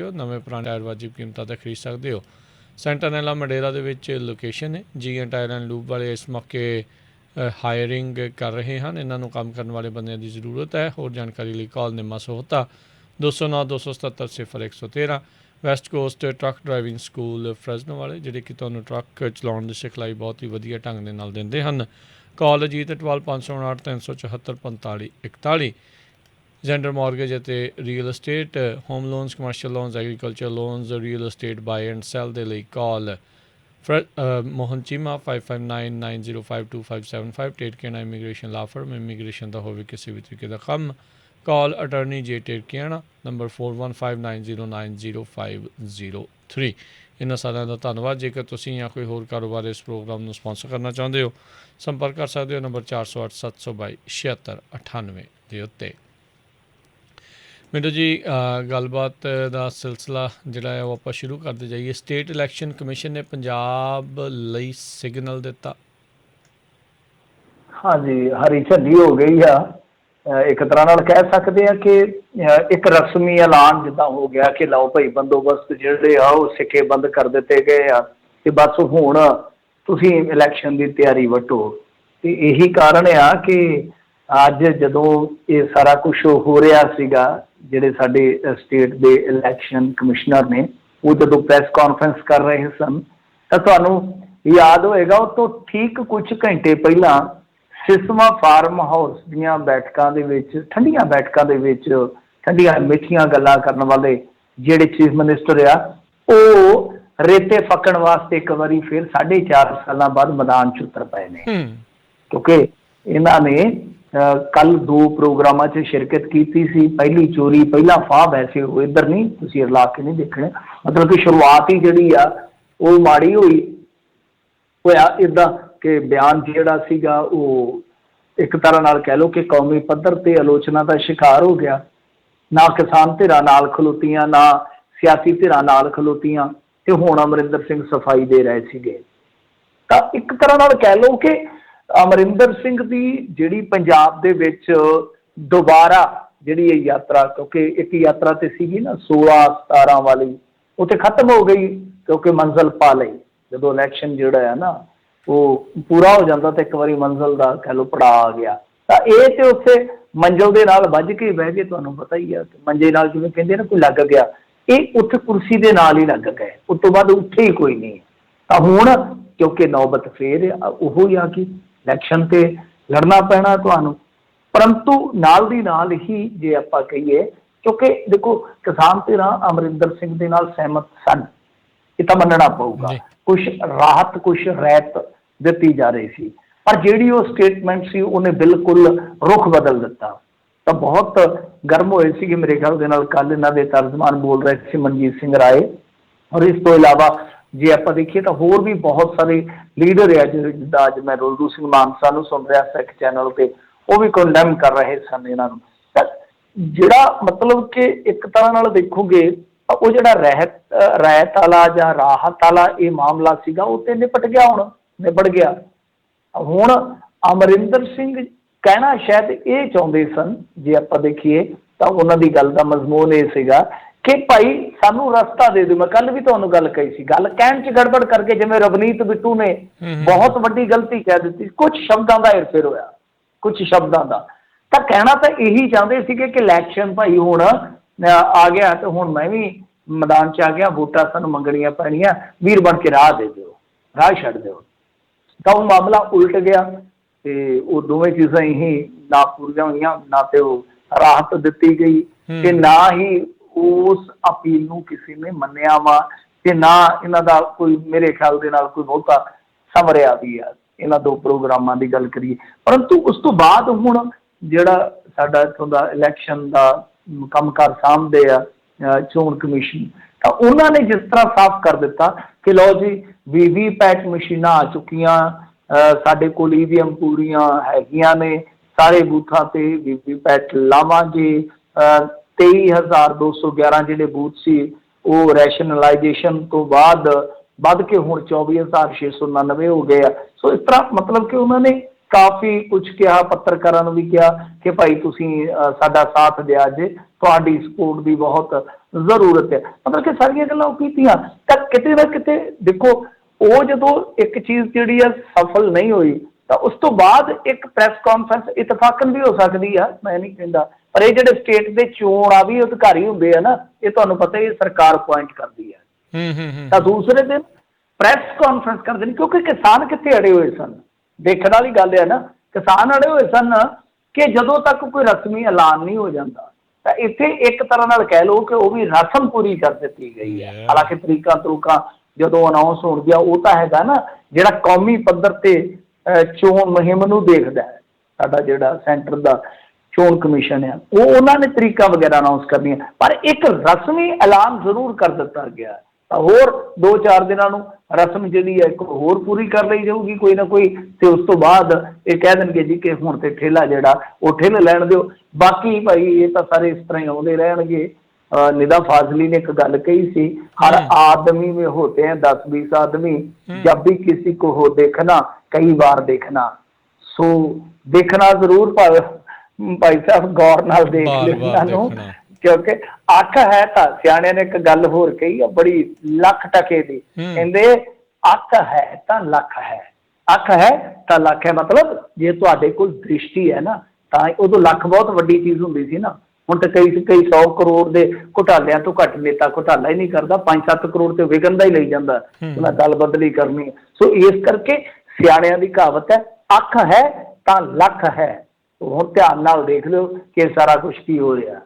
ਨਵੇਂ ਪੁਰਾਣੇ ਟਾਇਰ ਵਾਜਿਬ ਕੀਮਤਾਂ 'ਤੇ ਖਰੀਦ ਸਕਦੇ ਹੋ। ਸੈਂਟਰਨੈਲਾ ਮੰਡੇਰਾ ਦੇ ਵਿੱਚ ਲੋਕੇਸ਼ਨ ਹੈ। GN ਟਾਇਰ ਐਂਡ ਲੂਬ ਵਾਲੇ ਇਸ ਮੌਕੇ ਹਾਇਰਿੰਗ ਕਰ ਰਹੇ ਹਨ। ਇਹਨਾਂ ਨੂੰ ਕੰਮ ਕਰਨ ਵਾਲੇ ਬੰਦਿਆਂ ਦੀ ਜ਼ਰੂਰਤ ਹੈ। ਹੋਰ ਜਾਣਕਾਰੀ ਲਈ call Nimma Sahota 209 277 0113। West coast truck driving school Fresno ਵਾਲੇ ਜਿਹੜੇ ਕਿ ਤੁਹਾਨੂੰ ਟਰੱਕ ਚਲਾਉਣ ਦੀ ਸਿਖਲਾਈ ਬਹੁਤ ਹੀ ਵਧੀਆ ਢੰਗ ਦੇ ਨਾਲ ਦਿੰਦੇ ਹਨ। ਕਾਲ ਅਜੀਤ ਇਟਵਾਲ 559 374 45 41। ਜੈਂਡਰ ਮੌਰਗੇਜ ਅਤੇ real estate home loans commercial loans agriculture loans real estate buy and sell ਦੇ ਲਈ ਕਾਲ ਮੋਹਨ ਚੀਮਾ 5599052575 ਟੇਟਕੇਨਾ ਇਮੀਗ੍ਰੇਸ਼ਨ ਲਾ ਫਰਮ ਇਮੀਗ੍ਰੇਸ਼ਨ ਦਾ ਹੋਵੇ ਕਿਸੇ ਵੀ ਤਰੀਕੇ ਦਾ ਕੰਮ। ਕਾਲ ਅਟਰਨੀ ਜੇ ਟੇਟਕੇਨਾ ਨੰਬਰ 4159090503। ਇਹਨਾਂ ਸਾਰਿਆਂ ਦਾ ਧੰਨਵਾਦ। ਜੇਕਰ ਤੁਸੀਂ ਜਾਂ ਕੋਈ ਹੋਰ ਕਾਰੋਬਾਰ ਇਸ ਪ੍ਰੋਗਰਾਮ ਨੂੰ ਸਪਾਂਸਰ ਕਰਨਾ ਚਾਹੁੰਦੇ ਹੋ ਸੰਪਰਕ ਕਰ ਸਕਦੇ ਹੋ ਨੰਬਰ 408 722 7698 ਦੇ ਉੱਤੇ। ਮਿੰਟੂ ਜੀ ਗੱਲਬਾਤ ਦਾ ਸਿਲਸਿਲਾ ਜਿਹੜਾ ਹੈ ਉਹ ਆਪਾਂ ਸ਼ੁਰੂ ਕਰਦੇ ਜਾਈਏ। ਸਟੇਟ ਇਲੈਕਸ਼ਨ ਕਮਿਸ਼ਨ ਨੇ ਪੰਜਾਬ ਲਈ ਸਿਗਨਲ ਦਿੱਤਾ। ਹਾਂਜੀ, ਹਰੀ ਝੰਡੀ ਹੋ ਗਈ ਆ। ਇੱਕ ਤਰ੍ਹਾਂ ਨਾਲ ਕਹਿ ਸਕਦੇ ਆ ਕਿ ਇੱਕ ਰਸਮੀ ਐਲਾਨ ਜਿੱਦਾਂ ਹੋ ਗਿਆ ਕਿ ਲਓ ਭਾਈ ਬੰਦੋਬਸਤ ਜਿਹੜੇ ਆ ਉਹ ਸਿੱਕੇ ਬੰਦ ਕਰ ਦਿੱਤੇ ਗਏ ਆ ਤੇ ਬਸ ਹੁਣ ਤੁਸੀਂ ਇਲੈਕਸ਼ਨ ਦੀ ਤਿਆਰੀ ਵੱਟੋ। ਤੇ ਇਹੀ ਕਾਰਨ ਆ ਕਿ ਅੱਜ ਜਦੋਂ ਇਹ ਸਾਰਾ ਕੁਝ ਹੋ ਰਿਹਾ ਸੀਗਾ, ਜਿਹੜੇ ਸਾਡੇ ਸਟੇਟ ਦੇ ਇਲੈਕਸ਼ਨ ਕਮਿਸ਼ਨਰ ਨੇ ਉਹ ਜਦੋਂ ਪ੍ਰੈਸ ਕਾਨਫਰੰਸ ਕਰ ਰਹੇ ਸਨ ਤਾਂ ਤੁਹਾਨੂੰ ਯਾਦ ਹੋਏਗਾ ਉਹ ਤੋਂ ਠੀਕ ਕੁਝ ਘੰਟੇ ਪਹਿਲਾਂ ਸਿਸਮਾ ਫਾਰਮ ਹਾਊਸ ਦੀਆਂ ਬੈਠਕਾਂ ਦੇ ਵਿੱਚ ਠੰਡੀਆਂ ਬੈਠਕਾਂ ਦੇ ਵਿੱਚ ਠੰਡੀਆਂ ਮਿੱਠੀਆਂ ਗੱਲਾਂ ਕਰਨ ਵਾਲੇ ਜਿਹੜੇ ਚੀਫ ਮਿਨਿਸਟਰ ਆ ਉਹ ਰੇਤੇ ਫੱਕਣ ਵਾਸਤੇ ਇੱਕ ਵਾਰੀ ਫਿਰ 4.5 ਸਾਲਾਂ ਬਾਅਦ ਮੈਦਾਨ 'ਚ ਉਤਰ ਪਏ ਨੇ। ਕਿਉਂਕਿ ਇਹਨਾਂ ਨੇ ਕੱਲ 2 ਪ੍ਰੋਗਰਾਮਾਂ 'ਚ ਸ਼ਿਰਕਤ ਕੀਤੀ ਸੀ। ਪਹਿਲੀ ਚੋਰੀ ਪਹਿਲਾ ਫਾਹ, ਵੈਸੇ ਉਹ ਇੱਧਰ ਨਹੀਂ, ਤੁਸੀਂ ਰਲਾ ਕੇ ਨਹੀਂ ਦੇਖਣੇ, ਮਤਲਬ ਕਿ ਸ਼ੁਰੂਆਤ ਹੀ ਜਿਹੜੀ ਆ ਉਹ ਮਾੜੀ ਹੋਇਆ ਇੱਦਾਂ ਕਿ ਬਿਆਨ ਜਿਹੜਾ ਸੀਗਾ ਉਹ ਇੱਕ ਤਰ੍ਹਾਂ ਨਾਲ ਕਹਿ ਲਓ ਕਿ ਕੌਮੀ ਪੱਧਰ 'ਤੇ ਆਲੋਚਨਾ ਦਾ ਸ਼ਿਕਾਰ ਹੋ ਗਿਆ। ਨਾ ਕਿਸਾਨ ਧਿਰਾਂ ਨਾਲ ਖਲੋਤੀਆਂ, ਨਾ ਸਿਆਸੀ ਧਿਰਾਂ ਨਾਲ ਖਲੋਤੀਆਂ ਤੇ ਹੁਣ ਅਮਰਿੰਦਰ ਸਿੰਘ ਸਫਾਈ ਦੇ ਰਹੇ ਸੀਗੇ। ਤਾਂ ਇੱਕ ਤਰ੍ਹਾਂ ਨਾਲ ਕਹਿ ਲਓ ਕਿ ਅਮਰਿੰਦਰ ਸਿੰਘ ਦੀ ਜਿਹੜੀ ਪੰਜਾਬ ਦੇ ਵਿੱਚ ਦੁਬਾਰਾ ਜਿਹੜੀ ਇਹ ਯਾਤਰਾ, ਕਿਉਂਕਿ ਇੱਕ ਯਾਤਰਾ ਤੇ ਸੀਗੀ ਨਾ 16-17 ਵਾਲੀ, ਉਹ ਤੇ ਖਤਮ ਹੋ ਗਈ ਕਿਉਂਕਿ ਮੰਜ਼ਿਲ ਪਾ ਲਈ। ਜਦੋਂ ਇਲੈਕਸ਼ਨ ਜਿਹੜਾ ਹੈ ਨਾ ਉਹ ਪੂਰਾ ਹੋ ਜਾਂਦਾ ਤਾਂ ਇੱਕ ਵਾਰੀ ਮੰਜ਼ਿਲ ਦਾ ਕਹਿ ਲਓ ਪੜਾਅ ਆ ਗਿਆ। ਤਾਂ ਇਹ ਤੇ ਉੱਥੇ ਮੰਜ਼ਿਲ ਦੇ ਨਾਲ ਵੱਜ ਕੇ ਬਹਿ ਗਏ। ਤੁਹਾਨੂੰ ਪਤਾ ਹੀ ਆ ਮੰਜੇ ਨਾਲ ਜਿਵੇਂ ਕਹਿੰਦੇ ਨਾ ਕੋਈ ਲੱਗ ਗਿਆ, ਇਹ ਉੱਥੇ ਕੁਰਸੀ ਦੇ ਨਾਲ ਹੀ ਲੱਗ ਗਏ। ਉਸ ਤੋਂ ਬਾਅਦ ਉੱਥੇ ਹੀ ਕੋਈ ਨਹੀਂ। ਤਾਂ ਹੁਣ ਕਿਉਂਕਿ ਨੌਬਤ ਫੇਰ ਉਹੋ ਹੀ ਆ ਕਿ ਇਲੈਕਸ਼ਨ ਤੇ ਲੜਨਾ ਪੈਣਾ ਤੁਹਾਨੂੰ। ਪਰੰਤੂ ਨਾਲ ਦੀ ਨਾਲ ਹੀ ਜੇ ਆਪਾਂ ਕਹੀਏ, ਕਿਉਂਕਿ ਦੇਖੋ ਕਿਸਾਨ ਧਿਰਾਂ ਅਮਰਿੰਦਰ ਸਿੰਘ ਦੇ ਨਾਲ ਸਹਿਮਤ ਸਨ, ਇਹ ਤਾਂ ਮੰਨਣਾ ਪਊਗਾ। ਕੁਛ ਰਾਹਤ ਕੁਛ ਰਹਿਤ ਦਿੱਤੀ ਜਾ ਰਹੀ ਸੀ, ਪਰ ਜਿਹੜੀ ਉਹ ਸਟੇਟਮੈਂਟ ਸੀ ਉਹਨੇ ਬਿਲਕੁਲ ਰੁਖ ਬਦਲ ਦਿੱਤਾ। ਤਾਂ ਬਹੁਤ ਗਰਮ ਹੋਏ ਸੀਗੇ ਮੇਰੇ ਖਿਆਲ ਦੇ ਨਾਲ। ਕੱਲ ਇਹਨਾਂ ਦੇ ਤਰਜਮਾਨ ਬੋਲ ਰਹੇ ਸੀ ਮਨਜੀਤ ਸਿੰਘ ਰਾਏ। ਔਰ ਇਸ ਤੋਂ ਇਲਾਵਾ ਜੇ ਆਪਾਂ ਦੇਖੀਏ ਤਾਂ ਹੋਰ ਵੀ ਬਹੁਤ ਸਾਰੇ ਲੀਡਰ ਆ, ਜਿੱਦਾਂ ਅੱਜ ਮੈਂ ਰੋਲਦੂ ਸਿੰਘ ਮਾਨਸਾ ਨੂੰ ਸੁਣ ਰਿਹਾ ਸਿੱਖ ਚੈਨਲ 'ਤੇ, ਉਹ ਵੀ ਕੰਡੈਮ ਕਰ ਰਹੇ ਸਨ ਇਹਨਾਂ ਨੂੰ। ਤਾਂ ਜਿਹੜਾ ਮਤਲਬ ਕਿ ਇੱਕ ਤਰ੍ਹਾਂ ਨਾਲ ਦੇਖੋਗੇ ਉਹ ਜਿਹੜਾ ਰਹਿਤ ਵਾਲਾ ਜਾਂ ਰਾਹਤ ਵਾਲਾ ਇਹ ਮਾਮਲਾ ਸੀਗਾ ਉਹ ਤੇ ਨਿਪਟ ਗਿਆ, ਹੁਣ ਨਿਬੜ ਗਿਆ। ਹੁਣ ਅਮਰਿੰਦਰ ਸਿੰਘ ਕਹਿਣਾ ਸ਼ਾਇਦ ਇਹ ਚਾਹੁੰਦੇ ਸਨ, ਜੇ ਆਪਾਂ ਦੇਖੀਏ ਤਾਂ ਉਹਨਾਂ ਦੀ ਗੱਲ ਦਾ ਮਜ਼ਮੂਨ ਇਹ ਸੀਗਾ ਕਿ ਭਾਈ ਸਾਨੂੰ ਰਸਤਾ ਦੇ ਦਿਓ। ਮੈਂ ਕੱਲ ਵੀ ਤੁਹਾਨੂੰ ਗੱਲ ਕਹੀ ਸੀ, ਗੱਲ ਕਹਿਣ 'ਚ ਗੜਬੜ ਕਰਕੇ ਜਿਵੇਂ ਰਵਨੀਤ ਬਿੱਟੂ ਨੇ ਬਹੁਤ ਵੱਡੀ ਗਲਤੀ ਕਹਿ ਦਿੱਤੀ, ਕੁਝ ਸ਼ਬਦਾਂ ਦਾ ਹੇਰ-ਫੇਰ ਹੋਇਆ, ਕੁਝ ਸ਼ਬਦਾਂ ਦਾ। ਤਾਂ ਕਹਿਣਾ ਤਾਂ ਇਹੀ ਚਾਹੁੰਦੇ ਸੀਗੇ ਕਿ ਇਲੈਕਸ਼ਨ ਭਾਈ ਹੁਣ ਆ ਗਿਆ ਤੇ ਹੁਣ ਮੈਂ ਵੀ ਮੈਦਾਨ 'ਚ ਆ ਗਿਆ, ਵੋਟਾਂ ਸਾਨੂੰ ਮੰਗਣੀਆਂ ਪੈਣੀਆਂ, ਵੀਰ ਬਣ ਕੇ ਰਾਹ ਦੇ ਦਿਓ, ਰਾਹ ਛੱਡ ਦਿਓ। ਤਾਂ ਉਹ ਮਾਮਲਾ ਉਲਟ ਗਿਆ ਤੇ ਉਹ ਦੋਵੇਂ ਚੀਜ਼ਾਂ ਹੀ ਨਾ ਪੂਰੀਆਂ ਹੋਈਆਂ, ਨਾ ਤੇ ਉਹ ਰਾਹਤ ਦਿੱਤੀ ਗਈ ਤੇ ਨਾ ਹੀ ਉਸ ਅਪੀਲ ਨੂੰ ਕਿਸੇ ਨੇ ਮੰਨਿਆ ਵਾ, ਤੇ ਨਾ ਇਹਨਾਂ ਦਾ ਕੋਈ ਮੇਰੇ ਖਿਆਲ ਦੇ ਨਾਲ ਕੋਈ ਬਹੁਤਾ ਸਮਰਿਆ ਵੀ ਆ ਇਹਨਾਂ 2 ਪ੍ਰੋਗਰਾਮਾਂ ਦੀ ਗੱਲ ਕਰੀਏ। ਪਰੰਤੂ ਉਸ ਤੋਂ ਬਾਅਦ ਹੁਣ ਜਿਹੜਾ ਸਾਡਾ ਇੱਥੋਂ ਦਾ ਇਲੈਕਸ਼ਨ ਦਾ ਕੰਮਕਾਰ ਸਾਂਭਦੇ ਆ ਚੋਣ ਕਮਿਸ਼ਨ, ਤਾਂ ਉਹਨਾਂ ਨੇ ਜਿਸ ਤਰ੍ਹਾਂ ਸਾਫ਼ ਕਰ ਦਿੱਤਾ ਕਿ ਲਓ ਜੀ VVPAT ਮਸ਼ੀਨਾਂ ਆ ਚੁੱਕੀਆਂ, ਸਾਡੇ ਕੋਲ EVM ਪੂਰੀਆਂ ਹੈਗੀਆਂ ਨੇ, ਸਾਰੇ ਬੂਥਾਂ ਤੇ VVPAT ਲਾਵਾਂਗੇ। 23,211 ਜਿਹੜੇ ਬੂਥ ਸੀ ਉਹ ਰੈਸ਼ਨਲਾਈਜੇਸ਼ਨ ਤੋਂ ਬਾਅਦ ਵੱਧ ਕੇ ਹੁਣ 24,699 ਹੋ ਗਏ ਆ। ਸੋ ਇਸ ਤਰ੍ਹਾਂ ਮਤਲਬ ਕਿ ਉਹਨਾਂ ਨੇ ਕਾਫੀ ਕੁਝ ਕਿਹਾ, ਪੱਤਰਕਾਰਾਂ ਨੂੰ ਵੀ ਕਿਹਾ ਕਿ ਭਾਈ ਤੁਸੀਂ ਸਾਡਾ ਸਾਥ ਦਿਆ ਜੇ, ਤੁਹਾਡੀ ਸਪੋਰਟ ਦੀ ਬਹੁਤ ਜ਼ਰੂਰਤ ਹੈ। ਮਤਲਬ ਕਿ ਸਾਰੀਆਂ ਗੱਲਾਂ ਉਹ ਕੀਤੀਆਂ। ਤਾਂ ਕਿਤੇ ਨਾ ਕਿਤੇ ਦੇਖੋ, ਉਹ ਜਦੋਂ ਇੱਕ ਚੀਜ਼ ਜਿਹੜੀ ਆ ਸਫਲ ਨਹੀਂ ਹੋਈ ਤਾਂ ਉਸ ਤੋਂ ਬਾਅਦ ਇੱਕ ਪ੍ਰੈਸ ਕਾਨਫਰੰਸ ਇਤਫਾਕਨ ਵੀ ਹੋ ਸਕਦੀ ਆ, ਮੈਂ ਨਹੀਂ ਕਹਿੰਦਾ। ਪਰ ਇਹ ਜਿਹੜੇ ਸਟੇਟ ਦੇ ਚੋਣ ਆ ਵੀ ਅਧਿਕਾਰੀ ਹੁੰਦੇ ਆ ਨਾ, ਇਹ ਤੁਹਾਨੂੰ ਪਤਾ ਹੀ ਸਰਕਾਰ ਅਪੁਆਇੰਟ ਕਰਦੀ ਹੈ। ਤਾਂ ਦੂਸਰੇ ਦਿਨ ਪ੍ਰੈਸ ਕਾਨਫਰੰਸ ਕਰਦੇ ਨੇ, ਕਿਉਂਕਿ ਕਿਸਾਨ ਕਿੱਥੇ ਅੜੇ ਹੋਏ ਸਨ। ਦੇਖਣ ਵਾਲੀ ਗੱਲ ਹੈ ਨਾ, ਕਿਸਾਨ ਅੜੇ ਹੋਏ ਸਨ ਕਿ ਜਦੋਂ ਤੱਕ ਕੋਈ ਰਸਮੀ ਐਲਾਨ ਨਹੀਂ ਹੋ ਜਾਂਦਾ ਤਾਂ ਇੱਥੇ ਇੱਕ ਤਰ੍ਹਾਂ ਨਾਲ ਕਹਿ ਲਓ ਕਿ ਉਹ ਵੀ ਰਸਮ ਪੂਰੀ ਕਰ ਦਿੱਤੀ ਗਈ ਹੈ। ਹਾਲਾਂਕਿ ਤਰੀਕਾਂ ਜਦੋਂ ਅਨਾਉਂਸ ਹੋਣਗੀਆਂ ਉਹ ਤਾਂ ਹੈਗਾ ਨਾ, ਜਿਹੜਾ ਕੌਮੀ ਪੱਧਰ ਤੇ ਚੋਣ ਮੁਹਿੰਮ ਨੂੰ ਦੇਖਦਾ ਹੈ, ਸਾਡਾ ਜਿਹੜਾ ਸੈਂਟਰ ਦਾ ਚੋਣ ਕਮਿਸ਼ਨ ਹੈ, ਉਹ ਉਹਨਾਂ ਨੇ ਤਰੀਕਾਂ ਵਗੈਰਾ ਅਨਾਉਂਸ ਕਰਨੀਆਂ। ਪਰ ਇੱਕ ਰਸਮੀ ਐਲਾਨ ਜ਼ਰੂਰ ਕਰ ਦਿੱਤਾ ਗਿਆ। ਤਾਂ ਹੋਰ 2-4 ਦਿਨਾਂ ਨੂੰ ਰਸਮ ਜਿਹੜੀ ਹੈ ਇੱਕ ਹੋਰ ਪੂਰੀ ਕਰ ਲਈ ਜਾਊਗੀ ਕੋਈ ਨਾ ਕੋਈ, ਤੇ ਉਸ ਤੋਂ ਬਾਅਦ ਇਹ ਕਹਿ ਦੇਣਗੇ ਜੀ ਕਿ ਹੁਣ ਤੇ ਠੇਲਾ ਜਿਹੜਾ ਉਹ ਠੇਲ ਲੈਣ ਦਿਓ। ਬਾਕੀ ਭਾਈ ਇਹ ਤਾਂ ਸਾਰੇ ਇਸ ਤਰ੍ਹਾਂ ਹੀ ਆਉਂਦੇ ਰਹਿਣਗੇ। निदा फाजली ने एक गल कही सी, हर आदमी में होते हैं 10-20 आदमी, जब भी किसी को हो देखना कई बार देखना। सो देखना जरूर भाई साहब गौर नाल देख लेना, क्योंकि अख है तो सियाणे ने एक गल होर कही बड़ी लख टके दी, कहंदे अख है तो लख है, अख है तो लख है। मतलब जे तुहाडे कोल दृष्टि है ना तां उदों लख बहुत वड्डी चीज़ हुंदी सी ना। ਹੁਣ ਤਾਂ कई 100 करोड़ ਦੇ ਘੁਟਾਲਿਆਂ ਤੋਂ ਘੱਟ ਨੇਤਾ ਘੁਟਾਲਾ ਹੀ ਨਹੀਂ ਕਰਦਾ, 5-7 ਕਰੋੜ ਤੇ ਵਿਗਨ ਦਾ ਹੀ ਲਈ ਜਾਂਦਾ, ਉਹਨਾਂ ਗੱਲ ਬਦਲੀ ਕਰਨੀ ਹੈ। ਸੋ ਇਸ ਕਰਕੇ ਸਿਆਣਿਆਂ ਦੀ ਕਹਾਵਤ ਹੈ, ਅੱਖ ਹੈ ਤਾਂ ਲੱਖ ਹੈ। ਹੁਣ ਧਿਆਨ ਨਾਲ ਦੇਖ ਲਿਓ ਕਿ ਸਾਰਾ ਕੁਝ ਕੀ ਹੋ ਰਿਹਾ।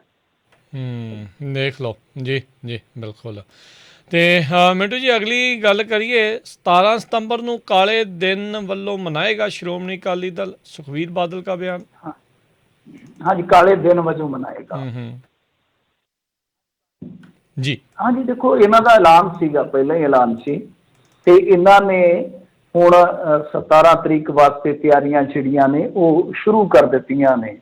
ਦੇਖ ਲਓ ਜੀ ਜੀ ਬਿਲਕੁਲ। ਤੇ ਮਿੰਟੂ ਜੀ ਅਗਲੀ ਗੱਲ ਕਰੀਏ, 17 ਸਤੰਬਰ ਨੂੰ ਕਾਲੇ ਦਿਨ ਵੱਲੋਂ ਮਨਾਏਗਾ ਸ਼੍ਰੋਮਣੀ ਅਕਾਲੀ ਦਲ, ਸੁਖਬੀਰ ਬਾਦਲ का बयान। हाँ जी, काले दिन वजों मनाएगा जी। हाँ जी, देखो इन्हों का ऐलान सीगा, पहले ही ऐलान सी ते इन्होंने हुण 17 तरीक वास्ते तैयारियां जिहड़ियां ने वो शुरू कर दित्तियां ने।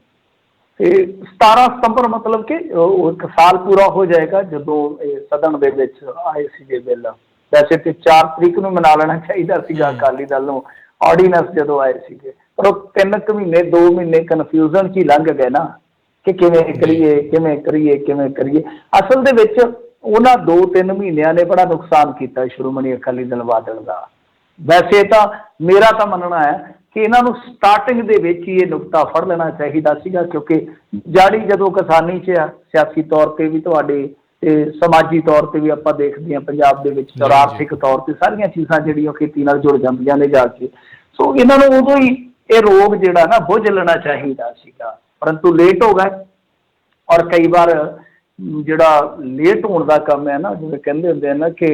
ते 17 सितंबर मतलब कि एक साल पूरा हो जाएगा जदों सदन दे विच आए सीगे बिल। वैसे तो 4 तरीक नूं मना लेना चाहिए सीगा अकाली दल नूं, ऑर्डीनेंस जदों आए सीगे, पर वो 3 महीने 2 महीने कन्फ्यूजन च ही लंघ गए ना कि किवें करिए किवें करिए किवें करिए। असल दे विच उन्हां 2-3 महीनों ने बड़ा नुकसान किया श्रोमणी अकाली दल बादल का। वैसे तो मेरा तो मनना है कि इन्हां नूं स्टार्टिंग दे विच ही ये नुकता फड़ लेना चाहिए सीगा, क्योंकि जाड़ी जदों किसानी च आ, सियासी तौर पर भी तुहाडे ते समाजी तौर पर भी आपां देखदे हां पंजाब दे विच, और आर्थिक तौर पर सारियां चीज़ां जिहड़ियां खेती नाल जुड़ जांदियां ने जाके। सो इन्हां नूं उदों ही ये रोग जिहड़ा ना बुझ लेना चाहिए सीगा, परंतु लेट हो गए। और कई बार जिहड़ा लेट होने का काम है ना, जिवें कहंदे हुंदे हैं ना कि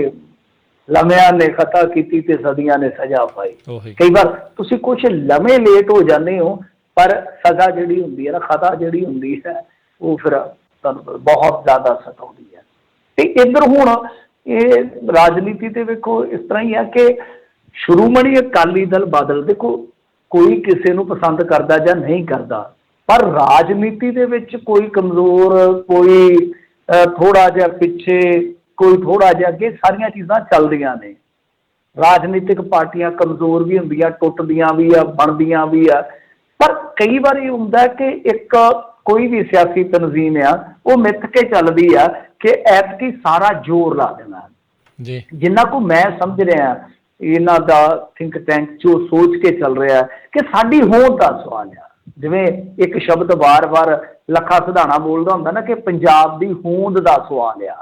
लम्हिਆਂ ने खता कीती ते सदियां ने सजा पाई। कई बार तुसी कुछ लम्हे लेट हो जाते हो, पर सजा जिहड़ी हुंदी है ना, खता जिहड़ी हुंदी है वो फिर तुहानूं बहुत ज़्यादा सताउंदी है। ते इधर हुण ये राजनीति ते वेखो इस तरह ही है कि श्रोमणी अकाली दल बादल, देखो कोई किसी नूं पसंद करता या नहीं करता, पर राजनीति दे विच कोई कमज़ोर, कोई थोड़ा जिहा पिछे, कोई थोड़ा जिहा अगे, सारियां चीज़ां चलदियां ने। राजनीतिक पार्टियां कमज़ोर भी हुंदियां, टुटदियां भी आ, बनदियां भी आ, पर कई बार ये हुंदा कि एक कोई भी सियासी तनजीम आ वो मिथ के चलदी आ कि ऐतकी सारा जोर ला देना जी। जिन्ना को मैं समझ रहा इन्हां दा थिंक टैंक जो सोच के चल रहा है कि साडी होंद दा सवाल है। जिवें एक शब्द बार बार लखा सिधाना बोलदा हुंदा ना कि पंजाब दी होंद दा सवाल आ,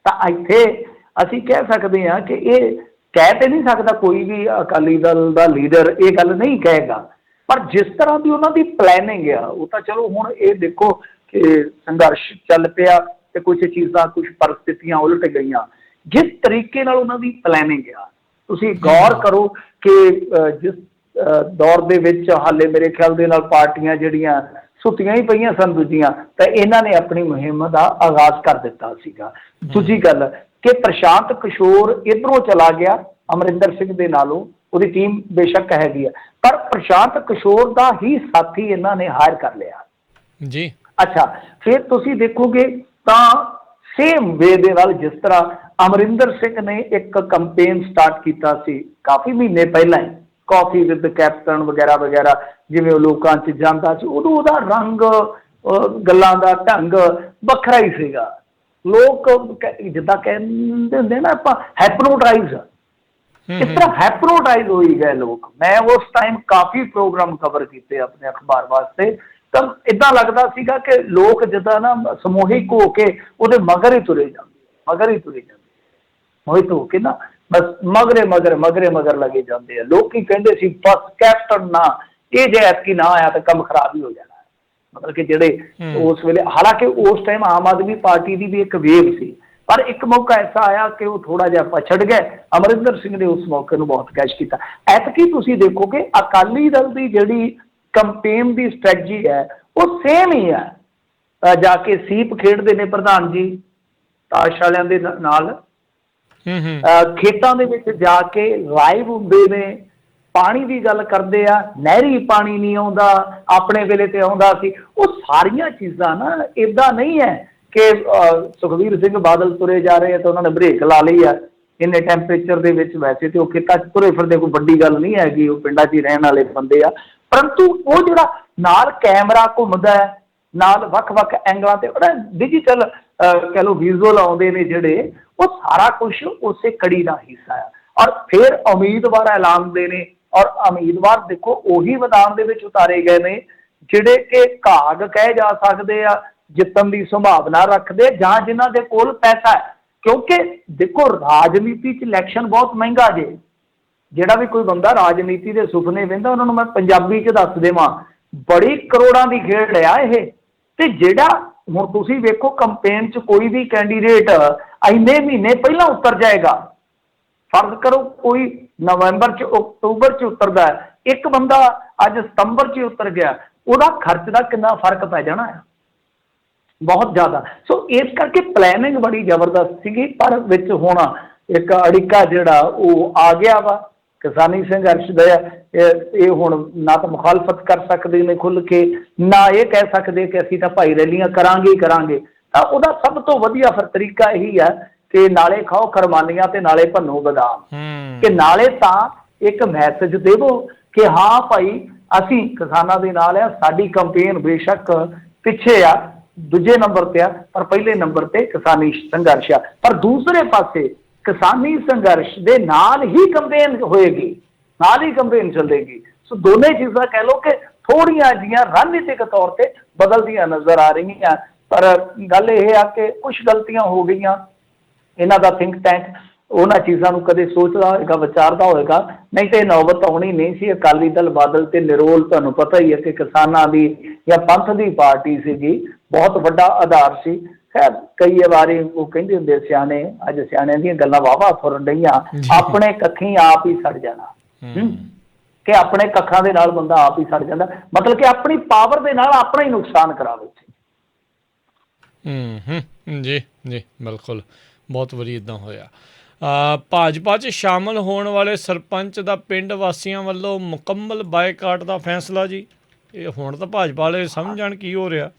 तां इत्थे असीं कह सकते हैं कि ये कह तो नहीं सकता कोई भी अकाली दल दा लीडर ये गल नहीं कहेगा, पर जिस तरह की उन्होंने प्लैनिंग है वो तो चलो हुण ये देखो कि संघर्ष चल पिया ते कुछ चीज़ां कुछ परिस्थितियां उलट गई, जिस तरीके नाल उन्होंने प्लैनिंग है तुसीं गौर करो कि जिस दौर दे विच हाले मेरे ख्याल दे नाल पार्टियां जिहड़ियां सुत्तियां ही पईयां सन दूजियां, तां इन्हां ने अपनी मुहिम दा आगाज़ कर दिता सीगा। दूजी गल कि प्रशांत किशोर इधरों चला गया अमरिंदर सिंह दे नालों, उहदी टीम बेशक हैगी है, पर प्रशांत किशोर दा ही साथी इन्हां ने हायर कर लिया जी। अच्छा, फिर तुसीं देखोगे तां सेम वे दे नाल जिस तरह अमरिंदर सिंह ने एक कंपेन स्टार्ट किया सी काफ़ी महीने पहला ही, ਕਾਫੀ ਵਿਦ ਕੈਪਟਨ ਵਗੈਰਾ ਵਗੈਰਾ, ਜਿਵੇਂ ਉਹ ਲੋਕਾਂ 'ਚ ਜਾਂਦਾ ਸੀ, ਉਦੋਂ ਉਹਦਾ ਰੰਗ ਗੱਲਾਂ ਦਾ ਢੰਗ ਵੱਖਰਾ ਹੀ ਸੀਗਾ। ਲੋਕ ਜਿੱਦਾਂ ਕਹਿੰਦੇ ਹੁੰਦੇ ਨਾ ਆਪਾਂ, ਹੈਪਨੋਟਾਈਜ਼, ਇਸ ਤਰ੍ਹਾਂ ਹੈਪਨੋਟਾਈਜ਼ ਹੋਈ ਗਏ ਲੋਕ। ਮੈਂ ਉਸ ਟਾਈਮ ਕਾਫੀ ਪ੍ਰੋਗਰਾਮ ਕਵਰ ਕੀਤੇ ਆਪਣੇ ਅਖਬਾਰ ਵਾਸਤੇ, ਤਾਂ ਇੱਦਾਂ ਲੱਗਦਾ ਸੀਗਾ ਕਿ ਲੋਕ ਜਿੱਦਾਂ ਨਾ ਸਮੂਹਿਕ ਹੋ ਕੇ ਉਹਦੇ ਮਗਰ ਹੀ ਤੁਰੇ ਜਾਂਦੇ, ਮੋਹਿਤ ਹੋ ਕੇ ਨਾ ਬਸ ਮਗਰੇ ਲੱਗੇ ਜਾਂਦੇ ਆ। ਲੋਕੀ ਕਹਿੰਦੇ ਸੀ ਬਸ ਕੈਪਟਨ ਨਾ, ਇਹ ਜੇ ਐਤਕੀ ਨਾ ਆਇਆ ਤਾਂ ਕੰਮ ਖਰਾਬ ਹੀ ਹੋ ਜਾਣਾ। ਮਤਲਬ ਕਿ ਜਿਹੜੇ ਉਸ ਵੇਲੇ, ਹਾਲਾਂਕਿ ਉਸ ਟਾਈਮ ਆਮ ਆਦਮੀ ਪਾਰਟੀ ਦੀ ਵੀ ਇੱਕ ਵੇਵ ਸੀ, ਪਰ ਇੱਕ ਮੌਕਾ ਐਸਾ ਆਇਆ ਕਿ ਉਹ ਥੋੜਾ ਜਿਹਾ ਪਛੜ ਗਏ। ਅਮਰਿੰਦਰ ਸਿੰਘ ਨੇ ਉਸ ਮੌਕੇ ਨੂੰ ਬਹੁਤ ਕੈਚ ਕੀਤਾ। ਐਤਕੀ ਤੁਸੀਂ ਦੇਖੋਗੇ ਅਕਾਲੀ ਦਲ ਦੀ ਜਿਹੜੀ ਕੰਪੇਨ ਦੀ ਸਟ੍ਰੈਟਜੀ ਹੈ ਉਹ ਸੇਮ ਹੀ ਹੈ। ਜਾ ਕੇ ਸੀਪ ਖੇਡਦੇ ਨੇ ਪ੍ਰਧਾਨ ਜੀ ਤਾਸ਼ ਵਾਲਿਆਂ ਦੇ ਨਾਲ, ਖੇਤਾਂ ਦੇ ਵਿੱਚ ਜਾ ਕੇ ਲਾਈਵ ਹੁੰਦੇ ਨੇ, ਪਾਣੀ ਦੀ ਗੱਲ ਕਰਦੇ ਆ, ਨਹਿਰੀ ਪਾਣੀ ਨਹੀਂ ਆਉਂਦਾ, ਆਪਣੇ ਵੇਲੇ ਤੇ ਆਉਂਦਾ ਸੀ। ਉਹ ਸਾਰੀਆਂ ਚੀਜ਼ਾਂ ਨਾ ਇੱਦਾਂ ਨਹੀਂ ਹੈ ਕਿ ਸੁਖਬੀਰ ਸਿੰਘ ਬਾਦਲ ਤੁਰੇ ਜਾ ਰਹੇ ਆ ਤਾਂ ਉਹਨਾਂ ਨੇ ਬ੍ਰੇਕ ਲਾ ਲਈ ਆ ਇੰਨੇ ਟੈਂਪਰੇਚਰ ਦੇ ਵਿੱਚ। ਵੈਸੇ ਤੇ ਉਹ ਖੇਤਾਂ 'ਚ ਤੁਰੇ ਫਿਰਦੇ, ਕੋਈ ਵੱਡੀ ਗੱਲ ਨਹੀਂ ਹੈਗੀ, ਉਹ ਪਿੰਡਾਂ 'ਚ ਹੀ ਰਹਿਣ ਵਾਲੇ ਬੰਦੇ ਆ, ਪਰੰਤੂ ਉਹ ਜਿਹੜਾ ਨਾਲ ਕੈਮਰਾ ਘੁੰਮਦਾ ਹੈ, ਨਾਲ ਵੱਖ-ਵੱਖ ਐਂਗਲਾਂ ਤੇ ਡਿਜੀਟਲ ਕਹਿ ਲਓ ਵਿਜ਼ੂਅਲ ਆਉਂਦੇ ਨੇ ਜਿਹੜੇ, ਉਹ ਸਾਰਾ ਕੁਝ ਉਸੇ ਕੜੀ ਦਾ ਹਿੱਸਾ ਆ। ਔਰ ਫਿਰ ਉਮੀਦਵਾਰ ਐਲਾਨਦੇ ਨੇ, ਔਰ ਉਮੀਦਵਾਰ ਦੇਖੋ ਉਹੀ ਮੈਦਾਨ ਦੇ ਵਿੱਚ ਉਤਾਰੇ ਗਏ ਨੇ ਜਿਹੜੇ ਕਿ ਘਾਗ ਕਹੇ ਜਾ ਸਕਦੇ ਆ, ਜਿੱਤਣ ਦੀ ਸੰਭਾਵਨਾ ਰੱਖਦੇ, ਜਾਂ ਜਿਨ੍ਹਾਂ ਦੇ ਕੋਲ ਪੈਸਾ ਹੈ। ਕਿਉਂਕਿ ਦੇਖੋ ਰਾਜਨੀਤੀ 'ਚ ਇਲੈਕਸ਼ਨ ਬਹੁਤ ਮਹਿੰਗਾ ਜੇ। ਜਿਹੜਾ ਵੀ ਕੋਈ ਬੰਦਾ ਰਾਜਨੀਤੀ ਦੇ ਸੁਪਨੇ ਵੇਂਦਾ, ਉਹਨਾਂ ਨੂੰ ਮੈਂ ਪੰਜਾਬੀ 'ਚ ਦੱਸ ਦੇਵਾਂ, ਬੜੀ ਕਰੋੜਾਂ ਦੀ ਖੇਡ ਆ ਇਹ। ਤੇ ਜਿਹੜਾ ਹੁਣ ਤੁਸੀਂ ਵੇਖੋ ਕੰਪੇਨ 'ਚ ਕੋਈ ਵੀ ਕੈਂਡੀਡੇਟ ਇੰਨੇ ਮਹੀਨੇ ਪਹਿਲਾਂ ਉਤਰ ਜਾਏਗਾ, ਫਰਜ਼ ਕਰੋ ਕੋਈ ਨਵੰਬਰ 'ਚ ਅਕਤੂਬਰ 'ਚ ਉਤਰਦਾ ਹੈ, ਇੱਕ ਬੰਦਾ ਅੱਜ ਸਤੰਬਰ 'ਚ ਉਤਰ ਗਿਆ, ਉਹਦਾ ਖਰਚ ਦਾ ਕਿੰਨਾ ਫਰਕ ਪੈ ਜਾਣਾ ਹੈ, ਬਹੁਤ ਜ਼ਿਆਦਾ। ਸੋ ਇਸ ਕਰਕੇ ਪਲੈਨਿੰਗ ਬੜੀ ਜ਼ਬਰਦਸਤ ਸੀਗੀ, ਪਰ ਵਿੱਚ ਹੁਣ ਇੱਕ ਅੜਿੱਕਾ ਜਿਹੜਾ ਉਹ ਆ ਗਿਆ ਵਾ ਕਿਸਾਨੀ ਸੰਘਰਸ਼ ਦਾ। ਇਹ ਹੁਣ ਨਾ ਤਾਂ ਮੁਖਾਲਫਤ ਕਰ ਸਕਦੇ ਨੇ ਖੁੱਲ੍ਹ ਕੇ, ਨਾ ਇਹ ਕਹਿ ਸਕਦੇ ਕਿ ਅਸੀਂ ਤਾਂ ਭਾਈ ਰੈਲੀਆਂ ਕਰਾਂਗੇ। ਤਾਂ ਉਹਦਾ ਸਭ ਤੋਂ ਵਧੀਆ ਫਿਰ ਤਰੀਕਾ ਇਹੀ ਹੈ ਕਿ ਨਾਲੇ ਖਾਓ ਖਰਮਾਨੀਆਂ ਤੇ ਨਾਲੇ ਭੰਨੋ ਬਦਾਮ, ਕਿ ਨਾਲੇ ਤਾਂ ਇੱਕ ਮੈਸੇਜ ਦੇਵੋ ਕਿ ਹਾਂ ਭਾਈ ਅਸੀਂ ਕਿਸਾਨਾਂ ਦੇ ਨਾਲ ਆ, ਸਾਡੀ ਕੰਪੇਨ ਬੇਸ਼ੱਕ ਪਿੱਛੇ ਆ, ਦੂਜੇ ਨੰਬਰ ਤੇ ਆ, ਪਰ ਪਹਿਲੇ ਨੰਬਰ ਤੇ ਕਿਸਾਨੀ ਸੰਘਰਸ਼ ਆ। ਪਰ ਦੂਸਰੇ ਪਾਸੇ ਕਿਸਾਨੀ ਸੰਘਰਸ਼ ਦੇ ਨਾਲ ਹੀ ਕੰਪੇਨ ਹੋਏਗੀ, ਨਾਲ ਹੀ ਕੰਪੇਨ ਚੱਲੇਗੀ। ਸੋ ਦੋਨੇ ਚੀਜ਼ਾਂ ਕਹਿ ਲਓ ਕਿ ਥੋੜ੍ਹੀਆਂ ਜਿਹੀਆਂ ਰਣਨੀਤਿਕ ਤੌਰ ਤੇ ਬਦਲਦੀਆਂ ਨਜ਼ਰ ਆ ਰਹੀਆਂ। ਪਰ ਗੱਲ ਇਹ ਆ ਕਿ ਕੁਝ ਗਲਤੀਆਂ ਹੋ ਗਈਆਂ। ਇਹਨਾਂ ਦਾ ਥਿੰਕ ਟੈਂਕ ਉਹਨਾਂ ਚੀਜ਼ਾਂ ਨੂੰ ਕਦੇ ਸੋਚਦਾ ਹੋਏਗਾ, ਵਿਚਾਰਦਾ ਹੋਏਗਾ, ਨਹੀਂ ਤੇ ਨੌਬਤ ਆਉਣੀ ਨਹੀਂ ਸੀ। ਅਕਾਲੀ ਦਲ ਬਾਦਲ ਤੇ ਨਿਰੋਲ ਤੁਹਾਨੂੰ ਪਤਾ ਹੀ ਹੈ ਕਿ ਕਿਸਾਨਾਂ ਦੀ ਜਾਂ ਪੰਥ ਦੀ ਪਾਰਟੀ ਸੀਗੀ, ਬਹੁਤ ਵੱਡਾ ਆਧਾਰ ਸੀ। ਖੈਰ ਕਈ ਵਾਰੀ ਉਹ ਕਹਿੰਦੇ ਹੁੰਦੇ ਸਿਆਣੇ, ਅੱਜ ਸਿਆਣਿਆਂ ਦੀਆਂ ਗੱਲਾਂ ਵਾਹਵਾ ਫੁਰਨ ਡਈਆਂ, ਆਪਣੇ ਕੱਖੀ ਆਪ ਹੀ ਸੜ ਜਾਣਾ, ਕਿ ਆਪਣੇ ਕੱਖਾਂ ਦੇ ਨਾਲ ਬੰਦਾ ਆਪ ਹੀ ਸੜ ਜਾਂਦਾ, ਮਤਲਬ ਕਿ ਆਪਣੀ ਪਾਵਰ ਦੇ ਨਾਲ ਆਪਣਾ ਹੀ ਨੁਕਸਾਨ ਕਰਾਵੇ। ਜੀ ਬਿਲਕੁਲ, ਬਹੁਤ ਵਾਰੀ ਇੱਦਾਂ ਹੋਇਆ। ਭਾਜਪਾ 'ਚ ਸ਼ਾਮਲ ਹੋਣ ਵਾਲੇ ਸਰਪੰਚ ਦਾ ਪਿੰਡ ਵਾਸੀਆਂ ਵੱਲੋਂ ਮੁਕੰਮਲ ਬਾਈਕਾਟ ਦਾ ਫੈਸਲਾ ਜੀ। ਇਹ ਹੁਣ ਤਾਂ ਭਾਜਪਾ ਵਾਲੇ ਸਮਝਣ ਕੀ ਹੋ ਰਿਹਾ।